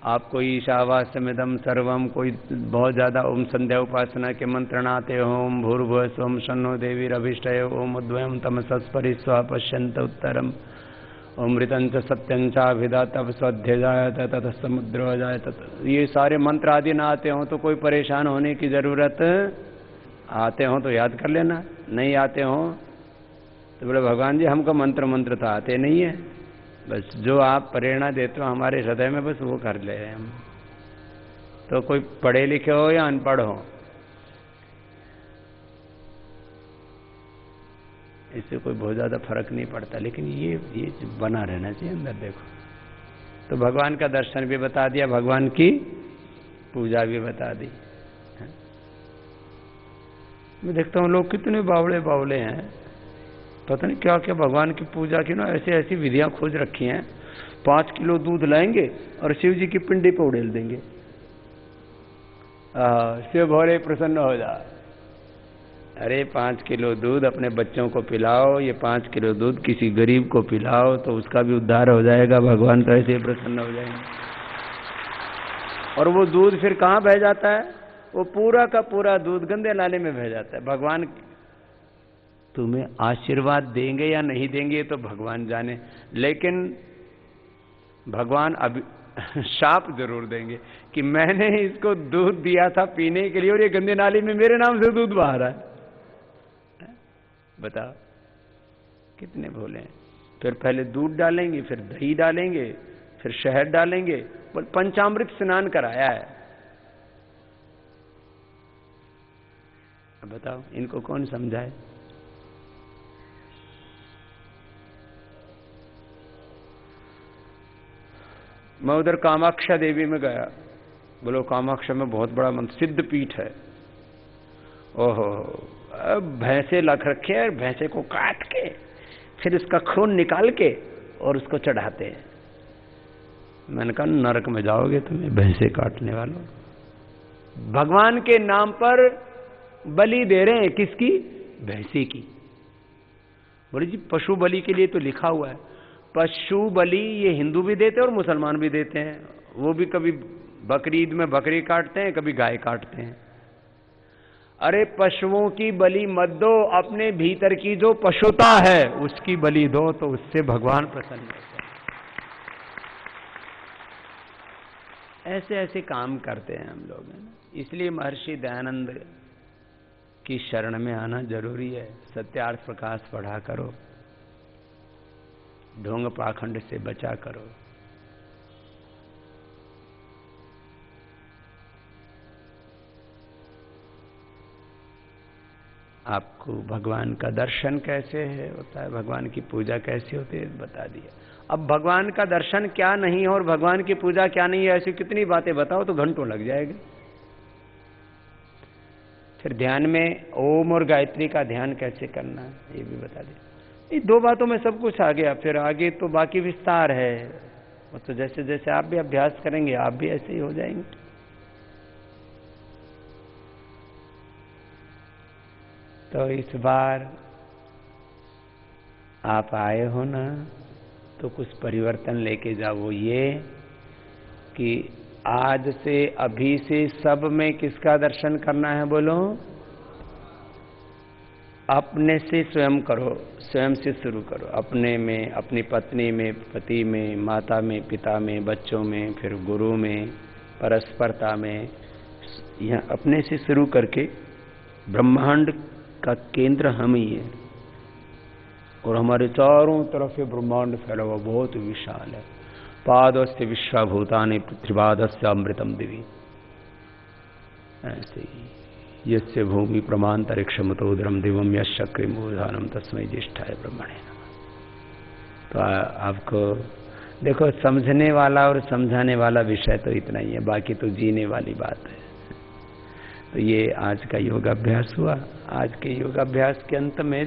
आपको ईशावास्यमिदं सर्वम, कोई बहुत ज्यादा ओम संध्या उपासना के मंत्र आते हो, ओम भूर्भुवः स्वः शन्नो देवीरभिष्टये, ओम उद्वयं तमसस्परि स्वा पश्यन्त उत्तरम, अमृतं च सत्यं चाभिधातः स्वाध्यजायत ततः समुद्रो अजायत। ये सारे मंत्र आदि ना आते हों तो कोई परेशान होने की जरूरत, आते हों तो याद कर लेना, नहीं आते हों तो बोले भगवान जी हमको मंत्र तो आते नहीं है, बस जो आप प्रेरणा देते हो हमारे हृदय में बस वो कर ले हम। तो कोई पढ़े लिखे हो या अनपढ़ हो, इससे कोई बहुत ज्यादा फर्क नहीं पड़ता, लेकिन ये बना रहना चाहिए अंदर। देखो, तो भगवान का दर्शन भी बता दिया, भगवान की पूजा भी बता दी। मैं देखता हूँ लोग कितने बावले बावले हैं, पता नहीं क्या क्या भगवान की पूजा की ना ऐसी ऐसी विधियां खोज रखी हैं। 5 किलो दूध लाएंगे और शिव जी की पिंडी पे उड़ेल देंगे, शिव भोले प्रसन्न हो जा। अरे 5 किलो दूध अपने बच्चों को पिलाओ, ये 5 किलो दूध किसी गरीब को पिलाओ तो उसका भी उद्धार हो जाएगा, भगवान तो ऐसे प्रसन्न हो जाएंगे। और वो दूध फिर कहाँ बह जाता है? वो पूरा का पूरा दूध गंदे नाले में बह जाता है। भगवान तुम्हें आशीर्वाद देंगे या नहीं देंगे तो भगवान जाने, लेकिन भगवान अभी शाप जरूर देंगे कि मैंने इसको दूध दिया था पीने के लिए और ये गंदे नाले में मेरे नाम से दूध बहा रहा है। बताओ कितने भोले हैं। फिर पहले दूध डालेंगे, फिर दही डालेंगे, फिर शहद डालेंगे, बोल पंचामृत स्नान कराया है। अब बताओ इनको कौन समझाए? मैं उधर कामाक्षा देवी में गया, बोलो कामाक्षा में बहुत बड़ा सिद्ध पीठ है। ओहो, अब भैंसे लख रखे हैं, भैंसे को काट के फिर उसका खून निकाल के और उसको चढ़ाते हैं। मैंने कहा नरक में जाओगे तुम्हें भैंसे काटने वालों। भगवान के नाम पर बलि दे रहे हैं, किसकी? भैंसे की। बोले जी पशु बलि के लिए तो लिखा हुआ है। पशु बलि ये हिंदू भी देते हैं और मुसलमान भी देते हैं। वो भी कभी बकरी ईद में बकरी काटते हैं, कभी गाय काटते हैं। अरे पशुओं की बलि मत दो, अपने भीतर की जो पशुता है उसकी बलि दो, तो उससे भगवान प्रसन्न होते हैं। ऐसे ऐसे काम करते हैं हम लोग, है ना। इसलिए महर्षि दयानंद की शरण में आना जरूरी है। सत्यार्थ प्रकाश पढ़ा करो, ढोंग पाखंड से बचा करो। आपको भगवान का दर्शन कैसे है होता है, भगवान की पूजा कैसे होती है बता दिया। अब भगवान का दर्शन क्या नहीं है और भगवान की पूजा क्या नहीं है, ऐसी कितनी बातें बताओ तो घंटों लग जाएगा। फिर ध्यान में ओम और गायत्री का ध्यान कैसे करना है ये भी बता दिया। ये 2 बातों में सब कुछ आ गया। फिर आगे तो बाकी विस्तार है, वो तो जैसे जैसे आप भी अभ्यास करेंगे आप भी ऐसे ही हो जाएंगे। तो इस बार आप आए हो ना तो कुछ परिवर्तन लेके जाओ। वो ये कि आज से अभी से सब में किसका दर्शन करना है बोलो? अपने से स्वयं करो, स्वयं से शुरू करो। अपने में, अपनी पत्नी में, पति में, माता में, पिता में, बच्चों में, फिर गुरु में, परस्परता में। यह अपने से शुरू करके ब्रह्मांड का केंद्र हम ही है और हमारे चारों तरफ ये ब्रह्मांड फैला हुआ बहुत विशाल है। पादस्य विश्वभूतानि पृथ्वीपादस्य अमृतम दिवि। ऐसे ही यस्य भूमि प्रमांतरिक्षमुतोदरम दिवम यशक्रिमोधानम तस्मै ज्येष्ठाय ब्रह्मणे नमः। तो आपको देखो, समझने वाला और समझाने वाला विषय तो इतना ही है, बाकी तो जीने वाली बात है। तो ये आज का योगाभ्यास हुआ। आज के योगाभ्यास के अंत में